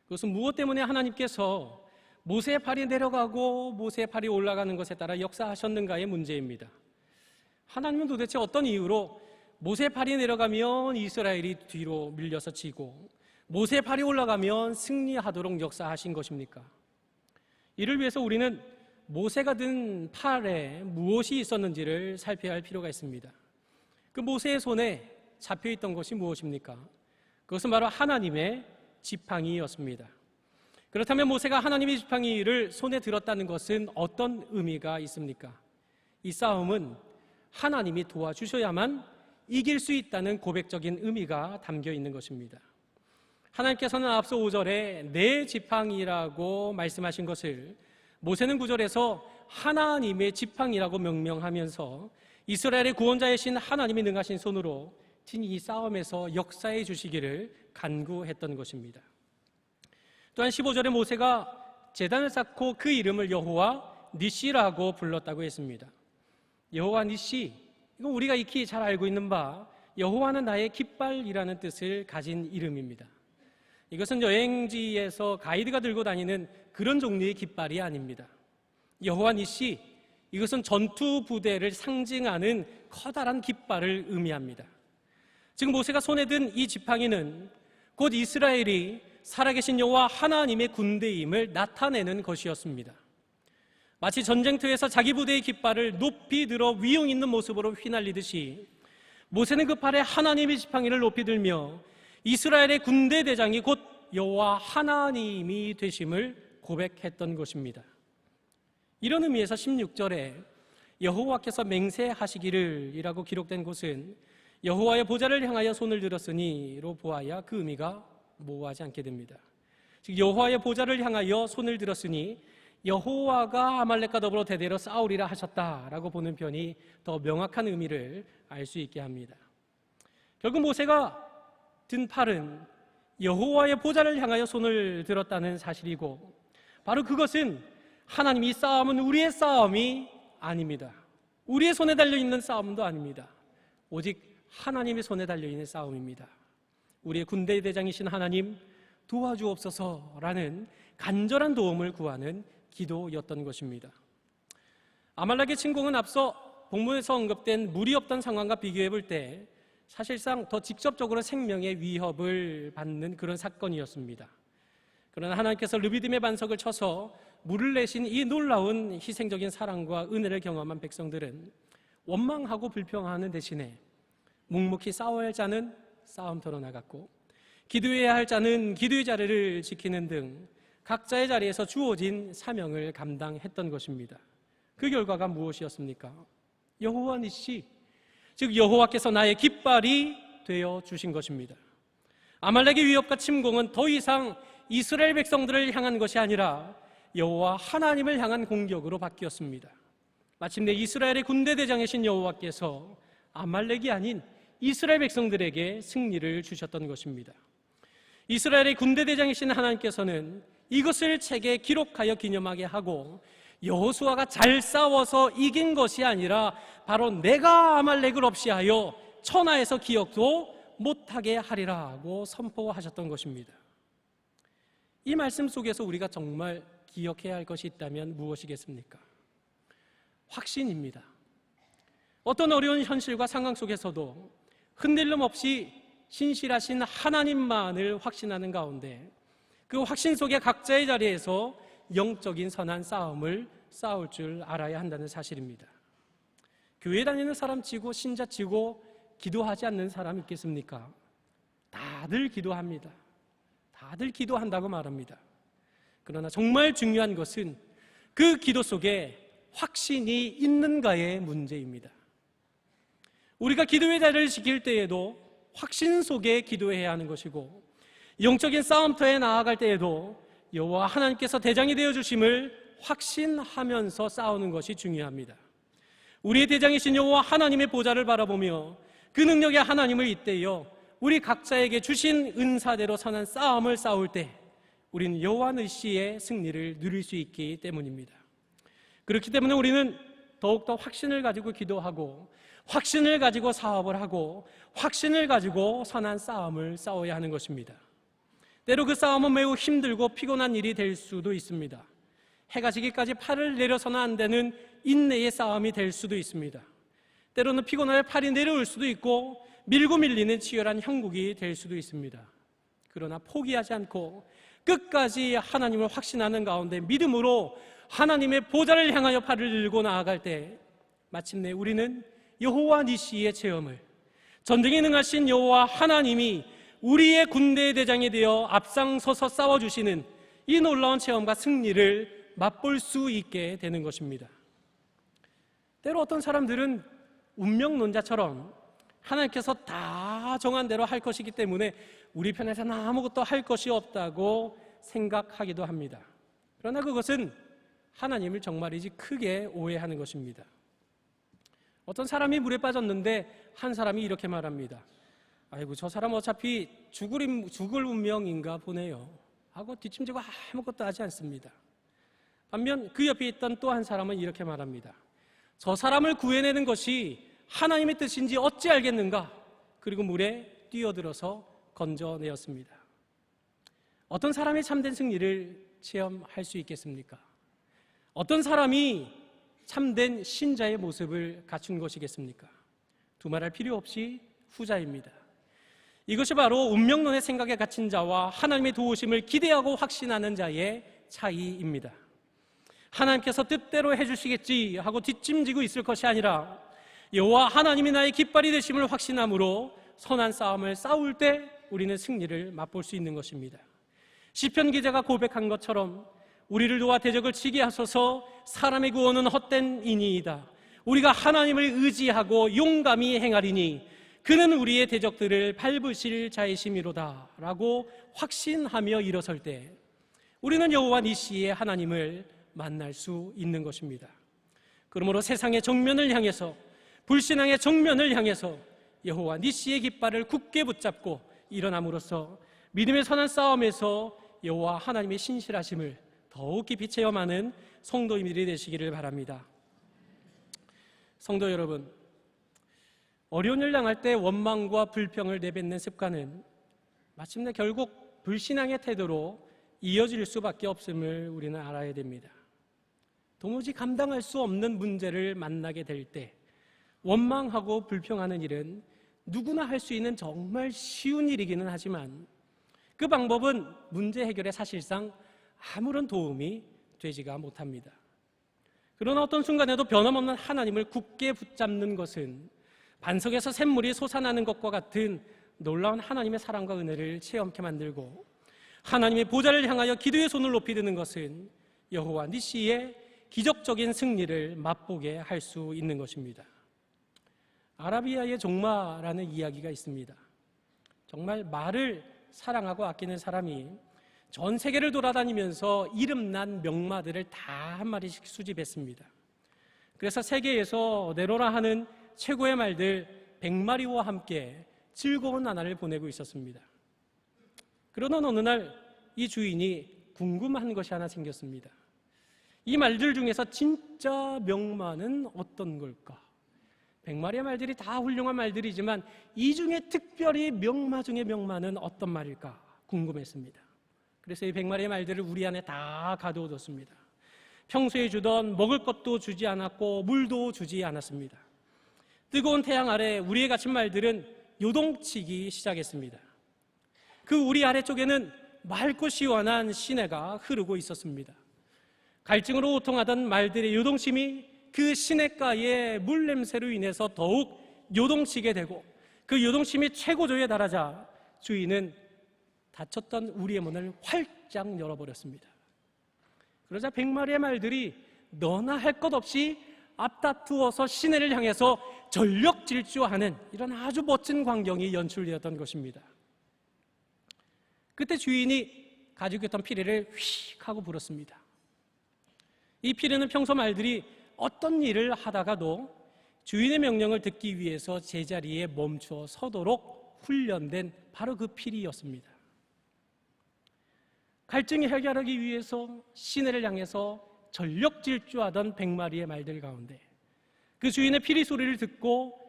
그것은 무엇 때문에 하나님께서 모세의 팔이 내려가고 모세의 팔이 올라가는 것에 따라 역사하셨는가의 문제입니다. 하나님은 도대체 어떤 이유로 모세의 팔이 내려가면 이스라엘이 뒤로 밀려서 지고 모세의 팔이 올라가면 승리하도록 역사하신 것입니까? 이를 위해서 우리는 모세가 든 팔에 무엇이 있었는지를 살펴야 할 필요가 있습니다. 그 모세의 손에 잡혀있던 것이 무엇입니까? 그것은 바로 하나님의 지팡이였습니다. 그렇다면 모세가 하나님의 지팡이를 손에 들었다는 것은 어떤 의미가 있습니까? 이 싸움은 하나님이 도와주셔야만 이길 수 있다는 고백적인 의미가 담겨 있는 것입니다. 하나님께서는 앞서 5절에 내 지팡이라고 말씀하신 것을 모세는 9절에서 하나님의 지팡이라고 명명하면서 이스라엘의 구원자이신 하나님이 능하신 손으로 친히 이 싸움에서 역사해 주시기를 간구했던 것입니다. 또한 15절에 모세가 제단을 쌓고 그 이름을 여호와 니시라고 불렀다고 했습니다. 여호와 니시, 이건 우리가 익히 잘 알고 있는 바 여호와는 나의 깃발이라는 뜻을 가진 이름입니다. 이것은 여행지에서 가이드가 들고 다니는 그런 종류의 깃발이 아닙니다. 여호와 니시, 이것은 전투 부대를 상징하는 커다란 깃발을 의미합니다. 지금 모세가 손에 든 이 지팡이는 곧 이스라엘이 살아계신 여호와 하나님의 군대임을 나타내는 것이었습니다. 마치 전쟁터에서 자기 부대의 깃발을 높이 들어 위용 있는 모습으로 휘날리듯이 모세는 그 팔에 하나님의 지팡이를 높이 들며 이스라엘의 군대 대장이 곧 여호와 하나님이 되심을 고백했던 것입니다. 이런 의미에서 16절에 여호와께서 맹세하시기를 이라고 기록된 곳은 여호와의 보좌를 향하여 손을 들었으니로 보아야 그 의미가 모호하지 않게 됩니다. 즉 여호와의 보좌를 향하여 손을 들었으니 여호와가 아말렉과 더불어 대대로 싸우리라 하셨다라고 보는 편이 더 명확한 의미를 알 수 있게 합니다. 결국 모세가 든 팔은 여호와의 보좌를 향하여 손을 들었다는 사실이고 바로 그것은 하나님이 싸움은 우리의 싸움이 아닙니다. 우리의 손에 달려있는 싸움도 아닙니다. 오직 하나님의 손에 달려있는 싸움입니다. 우리의 군대 대장이신 하나님 도와주옵소서라는 간절한 도움을 구하는 기도였던 것입니다. 아말렉의 침공은 앞서 본문에서 언급된 물이 없던 상황과 비교해 볼 때 사실상 더 직접적으로 생명의 위협을 받는 그런 사건이었습니다. 그러나 하나님께서 르비딤의 반석을 쳐서 물을 내신 이 놀라운 희생적인 사랑과 은혜를 경험한 백성들은 원망하고 불평하는 대신에 묵묵히 싸워야 할 자는 싸움터로 나갔고 기도해야 할 자는 기도의 자리를 지키는 등 각자의 자리에서 주어진 사명을 감당했던 것입니다. 그 결과가 무엇이었습니까? 여호와 니시, 즉 여호와께서 나의 깃발이 되어 주신 것입니다. 아말렉의 위협과 침공은 더 이상 이스라엘 백성들을 향한 것이 아니라 여호와 하나님을 향한 공격으로 바뀌었습니다. 마침내 이스라엘의 군대 대장이신 여호와께서 아말렉이 아닌 이스라엘 백성들에게 승리를 주셨던 것입니다. 이스라엘의 군대 대장이신 하나님께서는 이것을 책에 기록하여 기념하게 하고 여호수아가 잘 싸워서 이긴 것이 아니라 바로 내가 아말렉을 없이하여 천하에서 기억도 못하게 하리라고 선포하셨던 것입니다. 이 말씀 속에서 우리가 정말 기억해야 할 것이 있다면 무엇이겠습니까? 확신입니다. 어떤 어려운 현실과 상황 속에서도 흔들림 없이 신실하신 하나님만을 확신하는 가운데 그 확신 속에 각자의 자리에서 영적인 선한 싸움을 싸울 줄 알아야 한다는 사실입니다. 교회 다니는 사람 치고 신자 치고 기도하지 않는 사람 있겠습니까? 다들 기도합니다. 다들 기도한다고 말합니다. 그러나 정말 중요한 것은 그 기도 속에 확신이 있는가의 문제입니다. 우리가 기도의 자리를 지킬 때에도 확신 속에 기도해야 하는 것이고 영적인 싸움터에 나아갈 때에도 여호와 하나님께서 대장이 되어주심을 확신하면서 싸우는 것이 중요합니다. 우리의 대장이신 여호와 하나님의 보좌를 바라보며 그 능력의 하나님을 잇대어 우리 각자에게 주신 은사대로 선한 싸움을 싸울 때 우리는 여호와 니시의 승리를 누릴 수 있기 때문입니다. 그렇기 때문에 우리는 더욱더 확신을 가지고 기도하고 확신을 가지고 사업을 하고 확신을 가지고 선한 싸움을 싸워야 하는 것입니다. 때로 그 싸움은 매우 힘들고 피곤한 일이 될 수도 있습니다. 해가 지기까지 팔을 내려서는 안 되는 인내의 싸움이 될 수도 있습니다. 때로는 피곤하여 팔이 내려올 수도 있고 밀고 밀리는 치열한 형국이 될 수도 있습니다. 그러나 포기하지 않고 끝까지 하나님을 확신하는 가운데 믿음으로 하나님의 보좌를 향하여 팔을 들고 나아갈 때 마침내 우리는 여호와 니시의 체험을, 전쟁에 능하신 여호와 하나님이 우리의 군대의 대장이 되어 앞장서서 싸워주시는 이 놀라운 체험과 승리를 맛볼 수 있게 되는 것입니다. 때로 어떤 사람들은 운명론자처럼 하나님께서 다 정한 대로 할 것이기 때문에 우리 편에서는 아무것도 할 것이 없다고 생각하기도 합니다. 그러나 그것은 하나님을 정말이지 크게 오해하는 것입니다. 어떤 사람이 물에 빠졌는데 한 사람이 이렇게 말합니다. 아이고 저 사람 어차피 죽을 운명인가 보네요 하고 뒷짐지고 아무것도 하지 않습니다. 반면 그 옆에 있던 또 한 사람은 이렇게 말합니다. 저 사람을 구해내는 것이 하나님의 뜻인지 어찌 알겠는가? 그리고 물에 뛰어들어서 건져내었습니다. 어떤 사람이 참된 승리를 체험할 수 있겠습니까? 어떤 사람이 참된 신자의 모습을 갖춘 것이겠습니까? 두말할 필요 없이 후자입니다. 이것이 바로 운명론의 생각에 갇힌 자와 하나님의 도우심을 기대하고 확신하는 자의 차이입니다. 하나님께서 뜻대로 해주시겠지 하고 뒷짐지고 있을 것이 아니라 여호와 하나님이 나의 깃발이 되심을 확신함으로 선한 싸움을 싸울 때 우리는 승리를 맛볼 수 있는 것입니다. 시편 기자가 고백한 것처럼 우리를 도와 대적을 치게 하소서. 사람의 구원은 헛된 이니이다. 우리가 하나님을 의지하고 용감히 행하리니 그는 우리의 대적들을 밟으실 자이심이로다 라고 확신하며 일어설 때 우리는 여호와 니시의 하나님을 만날 수 있는 것입니다. 그러므로 세상의 정면을 향해서, 불신앙의 정면을 향해서 여호와 니시의 깃발을 굳게 붙잡고 일어남으로써 믿음의 선한 싸움에서 여호와 하나님의 신실하심을 더욱 깊이 체험하는 성도님들이 되시기를 바랍니다. 성도 여러분, 어려운 일 당할 때 원망과 불평을 내뱉는 습관은 마침내 결국 불신앙의 태도로 이어질 수밖에 없음을 우리는 알아야 됩니다. 도무지 감당할 수 없는 문제를 만나게 될 때 원망하고 불평하는 일은 누구나 할 수 있는 정말 쉬운 일이기는 하지만 그 방법은 문제 해결에 사실상 아무런 도움이 되지가 못합니다. 그러나 어떤 순간에도 변함없는 하나님을 굳게 붙잡는 것은 반석에서 샘물이 솟아나는 것과 같은 놀라운 하나님의 사랑과 은혜를 체험케 만들고, 하나님의 보좌를 향하여 기도의 손을 높이 드는 것은 여호와 니시의 기적적인 승리를 맛보게 할 수 있는 것입니다. 아라비아의 종마라는 이야기가 있습니다. 정말 말을 사랑하고 아끼는 사람이 전 세계를 돌아다니면서 이름난 명마들을 다 한 마리씩 수집했습니다. 그래서 세계에서 내로라 하는 최고의 말들 100마리와 함께 즐거운 나날을 보내고 있었습니다. 그러던 어느 날 이 주인이 궁금한 것이 하나 생겼습니다. 이 말들 중에서 진짜 명마는 어떤 걸까? 100마리의 말들이 다 훌륭한 말들이지만 이 중에 특별히 명마 중의 명마는 어떤 말일까 궁금했습니다. 그래서 이 100마리의 말들을 우리 안에 다 가두어뒀습니다. 평소에 주던 먹을 것도 주지 않았고 물도 주지 않았습니다. 뜨거운 태양 아래 우리의 갇힌 말들은 요동치기 시작했습니다. 그 우리 아래쪽에는 맑고 시원한 시내가 흐르고 있었습니다. 갈증으로 호통하던 말들의 요동침이 그 시냇가의 물 냄새로 인해서 더욱 요동치게 되고, 그 요동침이 최고조에 달하자 주인은 닫혔던 우리의 문을 활짝 열어버렸습니다. 그러자 100마리의 말들이 너나 할 것 없이 앞다투어서 시내를 향해서 전력 질주하는 이런 아주 멋진 광경이 연출되었던 것입니다. 그때 주인이 가지고 있던 피리를 휙 하고 불었습니다. 이 피리는 평소 말들이 어떤 일을 하다가도 주인의 명령을 듣기 위해서 제자리에 멈추어 서도록 훈련된 바로 그 피리였습니다. 갈증을 해결하기 위해서 시내를 향해서 전력 질주하던 100마리의 말들 가운데 그 주인의 피리 소리를 듣고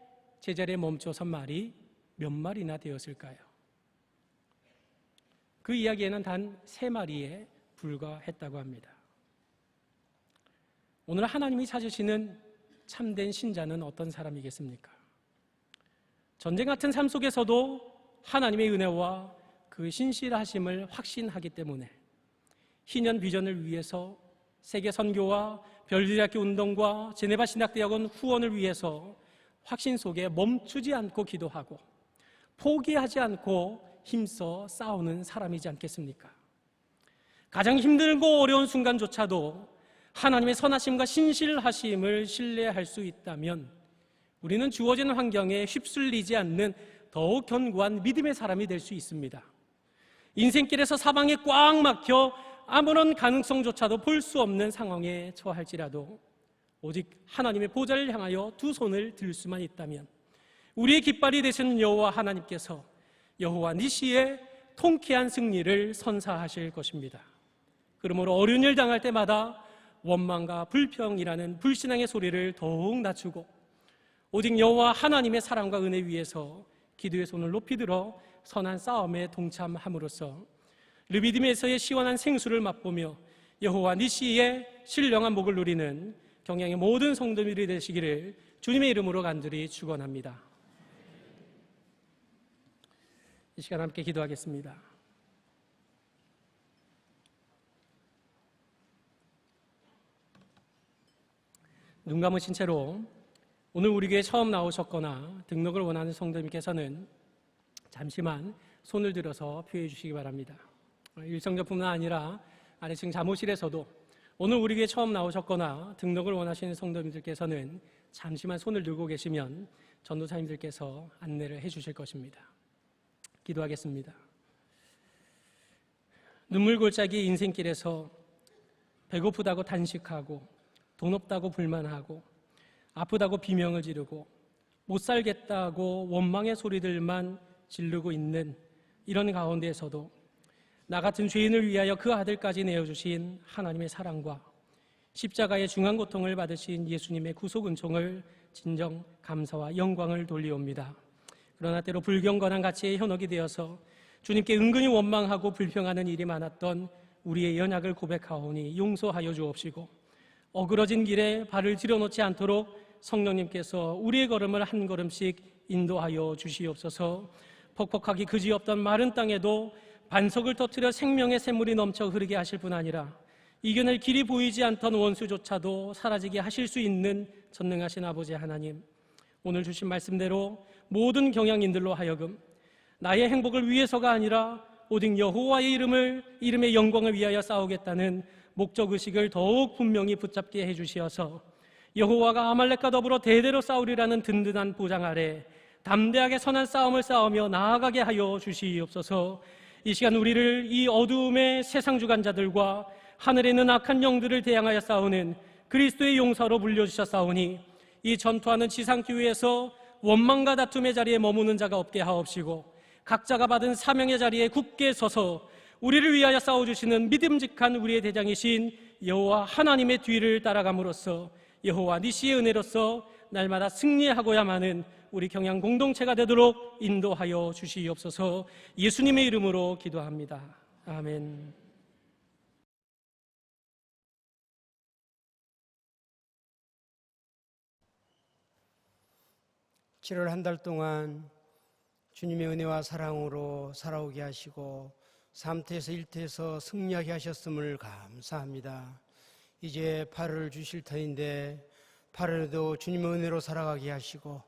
제자리에 멈춰선 말이 몇 마리나 되었을까요? 그 이야기에는 단 3마리에 불과했다고 합니다. 오늘 하나님이 찾으시는 참된 신자는 어떤 사람이겠습니까? 전쟁 같은 삶 속에서도 하나님의 은혜와 그 신실하심을 확신하기 때문에 희년 비전을 위해서 세계 선교와 별들학교 운동과 제네바 신학대학원 후원을 위해서 확신 속에 멈추지 않고 기도하고 포기하지 않고 힘써 싸우는 사람이지 않겠습니까? 가장 힘들고 어려운 순간조차도 하나님의 선하심과 신실하심을 신뢰할 수 있다면 우리는 주어진 환경에 휩쓸리지 않는 더욱 견고한 믿음의 사람이 될 수 있습니다. 인생길에서 사방에 꽉 막혀 아무런 가능성조차도 볼 수 없는 상황에 처할지라도 오직 하나님의 보좌를 향하여 두 손을 들 수만 있다면 우리의 깃발이 되시는 여호와 하나님께서 여호와 니시의 통쾌한 승리를 선사하실 것입니다. 그러므로 어려운 일 당할 때마다 원망과 불평이라는 불신앙의 소리를 더욱 낮추고 오직 여호와 하나님의 사랑과 은혜 위에서 기도의 손을 높이 들어 선한 싸움에 동참함으로써 르비딤에서의 시원한 생수를 맛보며 여호와 니시의 신령한 목을 누리는 경양의 모든 성도들이 되시기를 주님의 이름으로 간절히 축원합니다. 이 시간 함께 기도하겠습니다. 눈 감으신 채로 오늘 우리 교회에 처음 나오셨거나 등록을 원하는 성도님께서는 잠시만 손을 들어서 표해 주시기 바랍니다. 일성적뿐만 아니라 아래층 자모실에서도 오늘 우리 교회에 처음 나오셨거나 등록을 원하시는 성도님들께서는 잠시만 손을 들고 계시면 전도사님들께서 안내를 해 주실 것입니다. 기도하겠습니다. 눈물골짜기 인생길에서 배고프다고 단식하고 돈 없다고 불만하고 아프다고 비명을 지르고 못 살겠다고 원망의 소리들만 지르고 있는 이런 가운데에서도 나 같은 죄인을 위하여 그 아들까지 내어주신 하나님의 사랑과 십자가의 중한 고통을 받으신 예수님의 구속 은총을 진정 감사와 영광을 돌리옵니다. 그러나 때로 불경건한 가치의 현혹이 되어서 주님께 은근히 원망하고 불평하는 일이 많았던 우리의 연약을 고백하오니 용서하여 주옵시고, 어그러진 길에 발을 들여놓지 않도록 성령님께서 우리의 걸음을 한 걸음씩 인도하여 주시옵소서. 퍽퍽하기 그지없던 마른 땅에도 반석을 터뜨려 생명의 샘물이 넘쳐 흐르게 하실 뿐 아니라 이겨낼 길이 보이지 않던 원수조차도 사라지게 하실 수 있는 전능하신 아버지 하나님, 오늘 주신 말씀대로 모든 경향인들로 하여금 나의 행복을 위해서가 아니라 오직 여호와의 이름의 영광을 위하여 싸우겠다는 목적의식을 더욱 분명히 붙잡게 해주시어서 여호와가 아말렉과 더불어 대대로 싸우리라는 든든한 보장 아래 담대하게 선한 싸움을 싸우며 나아가게 하여 주시옵소서. 이 시간 우리를 이 어두움의 세상 주관자들과 하늘에 있는 악한 영들을 대항하여 싸우는 그리스도의 용사로 불려주셨사오니 이 전투하는 지상기후에서 원망과 다툼의 자리에 머무는 자가 없게 하옵시고 각자가 받은 사명의 자리에 굳게 서서 우리를 위하여 싸워주시는 믿음직한 우리의 대장이신 여호와 하나님의 뒤를 따라감으로써 여호와 니시의 은혜로서 날마다 승리하고야만은 우리 경양 공동체가 되도록 인도하여 주시옵소서. 예수님의 이름으로 기도합니다. 아멘. 7월 한 달 동안 주님의 은혜와 사랑으로 살아오게 하시고 3태에서 1태에서 승리하게 하셨음을 감사합니다. 이제 8월을 주실 터인데 8월에도 주님의 은혜로 살아가게 하시고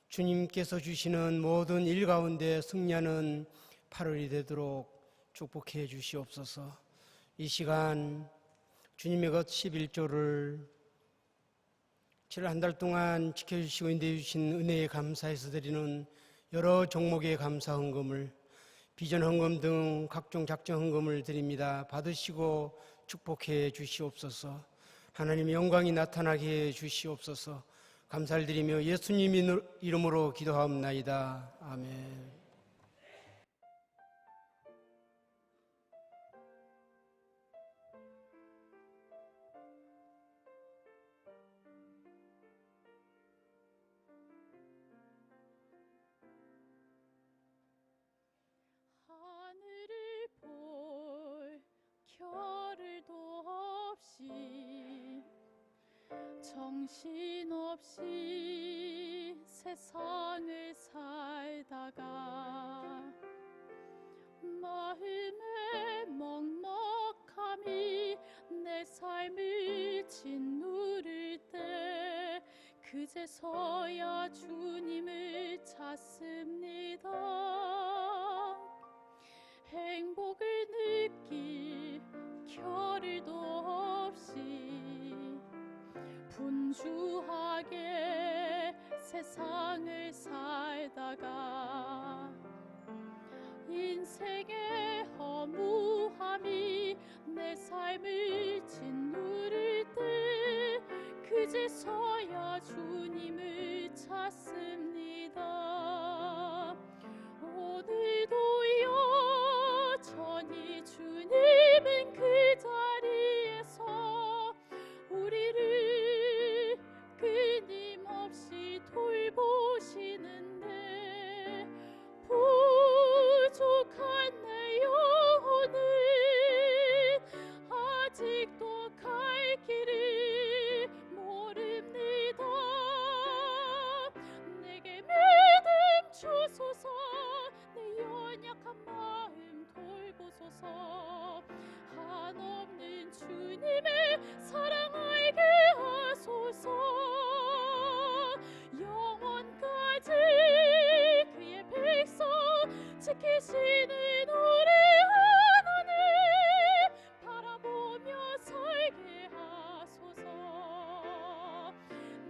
주님께서 주시는 모든 일 가운데 승리하는 8월이 되도록 축복해 주시옵소서. 이 시간 주님의 것 11조를 7월 한 달 동안 지켜주시고 인도해 주신 은혜에 감사해서 드리는 여러 종목의 감사 헌금을, 비전 헌금 등 각종 작정 헌금을 드립니다. 받으시고 축복해 주시옵소서. 하나님의 영광이 나타나게 해 주시옵소서. 감사를 드리며 예수님 이름으로 기도하옵나이다. 아멘. 하늘을 볼 겨를도 없이 정신없이 세상을 살다가 마음의 먹먹함이 내 삶을 짓누를 때 그제서야 주님을 찾습니다. 행복을 느낄 겨를도 없이 분주하게 세상을 살다가 인생의 허무함이 내 삶을 짓누를 때 그제서야 주님을 찾습니다. 오늘도 여전히 주님은 그 자리에서 우리를 끊임없이 돌보시는데 부족한 내 영혼은 아직도 갈 길을 모릅니다. 내게 믿음 주소서. 내 연약한 마음 돌보소서. 한없는 주님의 사랑 알게 하소서. 영원까지 그의 백성 지키시는 우리 하나님 바라보며 살게 하소서.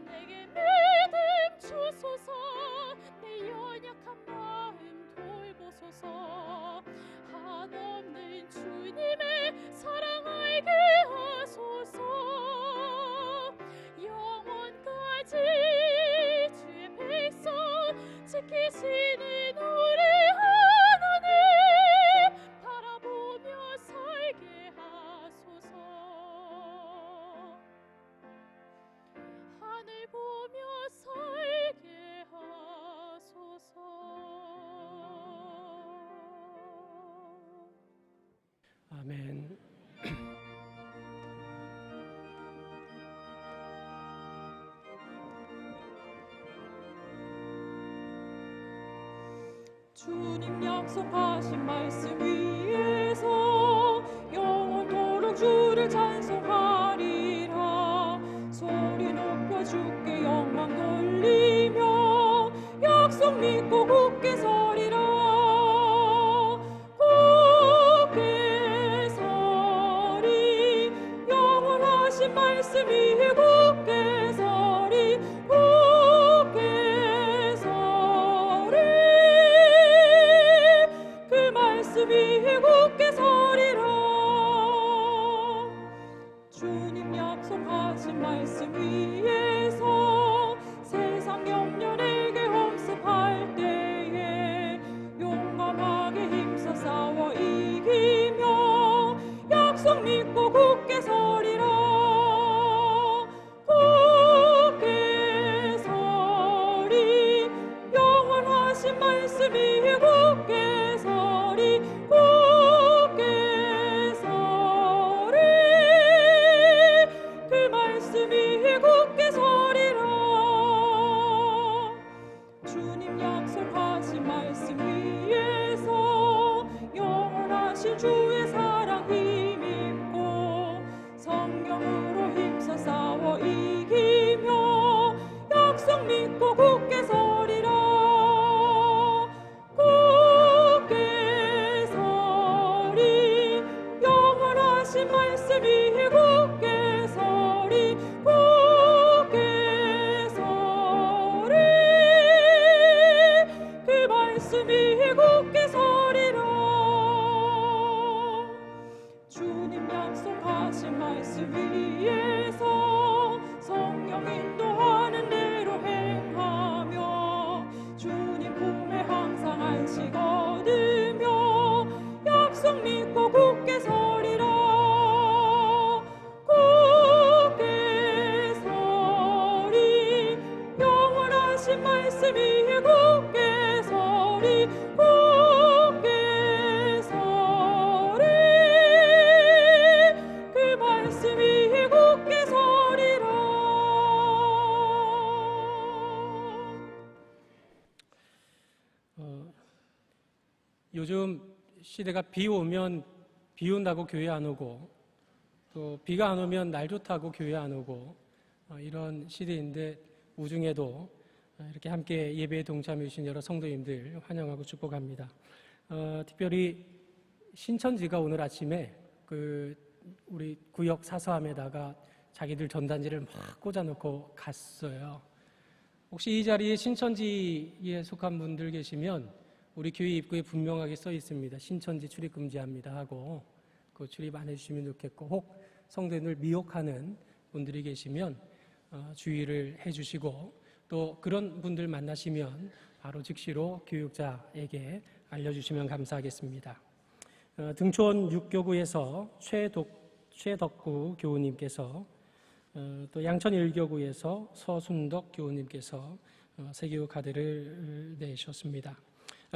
내게 믿음 주소서. 내 연약한 마음 돌보소서. 한없는 주님의 사랑 알게 하소서. 영원까지 주의 백성 지키시는 우리 하나님 바라보며 살게 하소서. 주님 약속하신 말씀 위에서 영원토록 주를 찬송하리라. 소리 높여 주께 영광 돌리며 약속 믿고 굳게 서리라. 굳게 서리 영원하신 말씀 위에 굳게 서리. 굳게 서리 그 말씀 위에 굳게 서리라. 주님 약속하신 말씀 위에서 세상 염려 내게 험습할 때에 용감하게 힘써 싸워 이기며 약속 믿고 굳게 서리라. 굳게 서리 영원하신 말씀 위에 굳게 서리. 굳게 서리 그 말씀 위에 굳게 서리라. 주님 약속하신 말씀 위에서 영원하신 주의 사랑 힘입고 성령으로 힘써 싸워 이기며 약속 믿고 굳게 서리라. 굳게 서리 영원하신 말씀 위에 굳게 서리. 굳게 서리 그 말씀 위에 굳게 서리라. 주님 약속하신 말씀 위에서 성령 인도하는 대로 행하며 주님 품에 항상 안식 얻으며 약속 믿고 굳게 서리라. 굳게 서리 영원하신 말씀 위에 굳게 서리. 굳게 서리 그 말씀 위에 굳게 서리라. 요즘 시대가 비 오면 비 온다고 교회 안 오고 또 비가 안 오면 날 좋다고 교회 안 오고 이런 시대인데 우중에도 이렇게 함께 예배에 동참해 주신 여러 성도님들 환영하고 축복합니다. 특별히 신천지가 오늘 아침에 우리 구역 사서함에다가 자기들 전단지를 막 꽂아놓고 갔어요. 혹시 이 자리에 신천지에 속한 분들 계시면 우리 교회 입구에 분명하게 써 있습니다. 신천지 출입 금지합니다 하고 그 출입 안 해주시면 좋겠고, 혹 성도님을 미혹하는 분들이 계시면 주의를 해주시고, 또 그런 분들 만나시면 바로 즉시로 교육자에게 알려주시면 감사하겠습니다. 등촌 6교구에서 최덕구 교우님께서, 또 양천 1교구에서 서순덕 교우님께서 세교육 카드를 내셨습니다.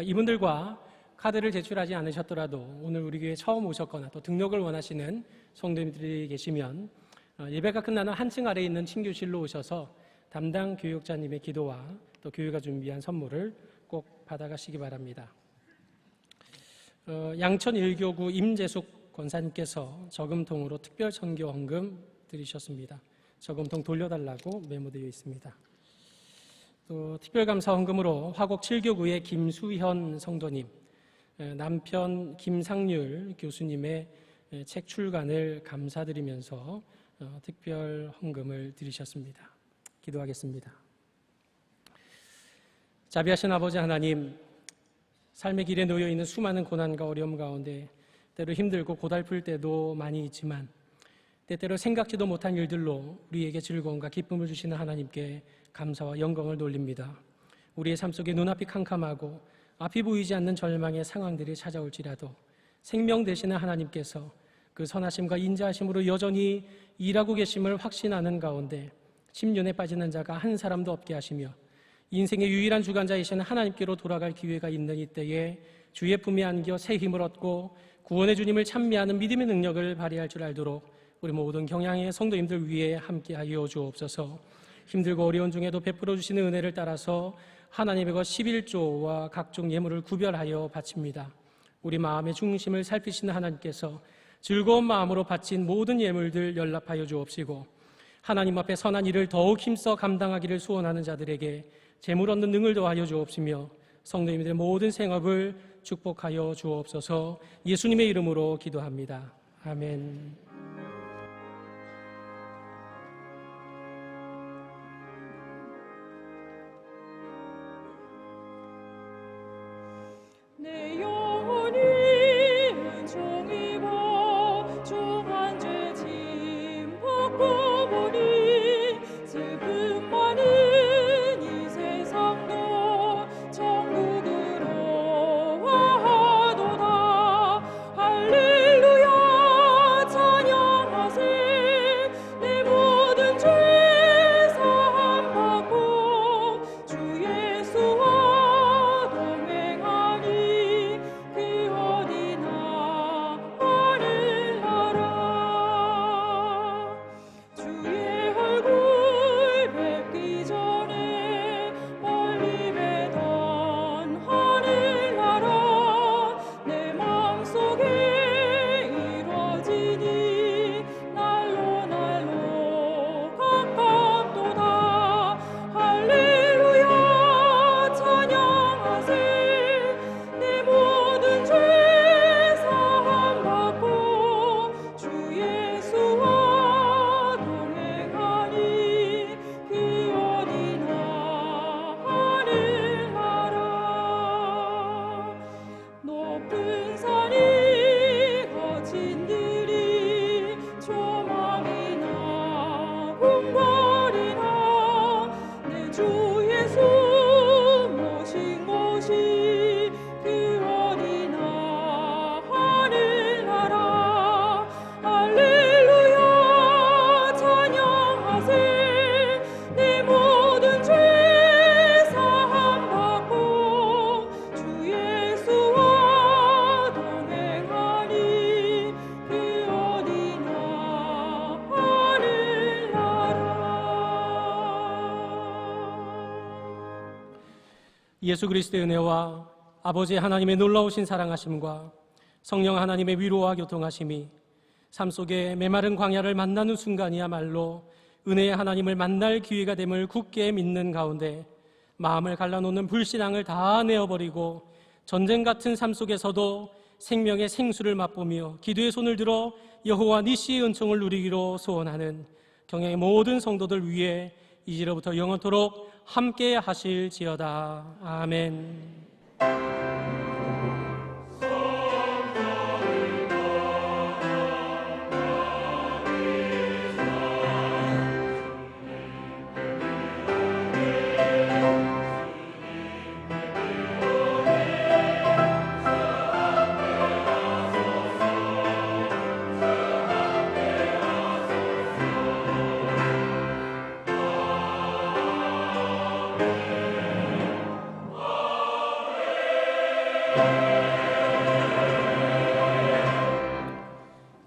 이분들과 카드를 제출하지 않으셨더라도 오늘 우리 교회에 처음 오셨거나 또 등록을 원하시는 성도님들이 계시면 예배가 끝나는 한층 아래에 있는 친교실로 오셔서 담당 교육자님의 기도와 또 교회가 준비한 선물을 꼭 받아가시기 바랍니다. 양천 1교구 임재숙 권사님께서 저금통으로 특별 선교 헌금 드리셨습니다. 저금통 돌려달라고 메모되어 있습니다. 또 특별감사 헌금으로 화곡 7교구의 김수현 성도님, 남편 김상률 교수님의 책 출간을 감사드리면서 특별 헌금을 드리셨습니다. 기도하겠습니다. 자비하신 아버지 하나님, 삶의 길에 놓여 있는 수많은 고난과 어려움 가운데 때로 힘들고 고달플 때도 많이 있지만 때때로 생각지도 못한 일들로 우리에게 즐거움과 기쁨을 주시는 하나님께 감사와 영광을 돌립니다. 우리의 삶 속에 눈앞이 캄캄하고 앞이 보이지 않는 절망의 상황들이 찾아올지라도 생명 되시는 하나님께서 그 선하심과 인자하심으로 여전히 일하고 계심을 확신하는 가운데 심년에 빠지는 자가 한 사람도 없게 하시며 인생의 유일한 주관자이신 하나님께로 돌아갈 기회가 있는 이때에 주의 품에 안겨 새 힘을 얻고 구원의 주님을 찬미하는 믿음의 능력을 발휘할 줄 알도록 우리 모든 경향의 성도님들 위해 함께하여 주옵소서. 힘들고 어려운 중에도 베풀어 주시는 은혜를 따라서 하나님의 11조와 각종 예물을 구별하여 바칩니다. 우리 마음의 중심을 살피시는 하나님께서 즐거운 마음으로 바친 모든 예물들 연락하여 주옵시고, 하나님 앞에 선한 일을 더욱 힘써 감당하기를 소원하는 자들에게 재물 얻는 능을 더하여 주옵시며, 성도님들의 모든 생업을 축복하여 주옵소서. 예수님의 이름으로 기도합니다. 아멘. 내 영혼이 은총 입어 주 한 죄 짐 벗고 보니, 슬픔 많은 이 세상도 천국으로 와하도다. 할렐루야 찬양하세. 내 모든 죄 사함 받고 주 예수와 동행하니 그 어디나 하늘나라. 주의 얼굴 뵙기 전에 멀리 뵈던 하늘나라, 내 마음속에 이루어지니 날로 날로 가깝도다. 할렐루야 찬양하세. 내 모든 죄 사함 받고 주 예수와 동행하니 그 어디나 하늘나라. 높은 산이 거친 들이 조망이나 궁궐이나 내 주 예수 모신 곳이 그 어디나 하늘나라. 할렐루야 찬양하세. 내 모든 죄 사함 받고 주 예수와 동행하니 그 어디나 하늘나라. 예수 그리스도의 은혜와 아버지 하나님의 놀라우신 사랑하심과 성령 하나님의 위로와 교통하심이 삶 속에 메마른 광야를 만나는 순간이야말로 은혜의 하나님을 만날 기회가 됨을 굳게 믿는 가운데 마음을 갈라놓는 불신앙을 다 내어버리고 전쟁 같은 삶 속에서도 생명의 생수를 맛보며 기도의 손을 들어 여호와 니시의 은총을 누리기로 소원하는 경영의 모든 성도들 위해 이제로부터 영원토록 함께 하실지어다. 아멘.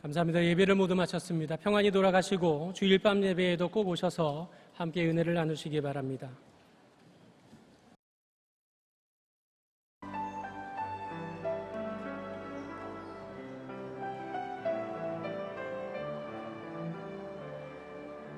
감사합니다. 예배를 모두 마쳤습니다. 평안히 돌아가시고 주일 밤 예배에도 꼭 오셔서 함께 은혜를 나누시기 바랍니다.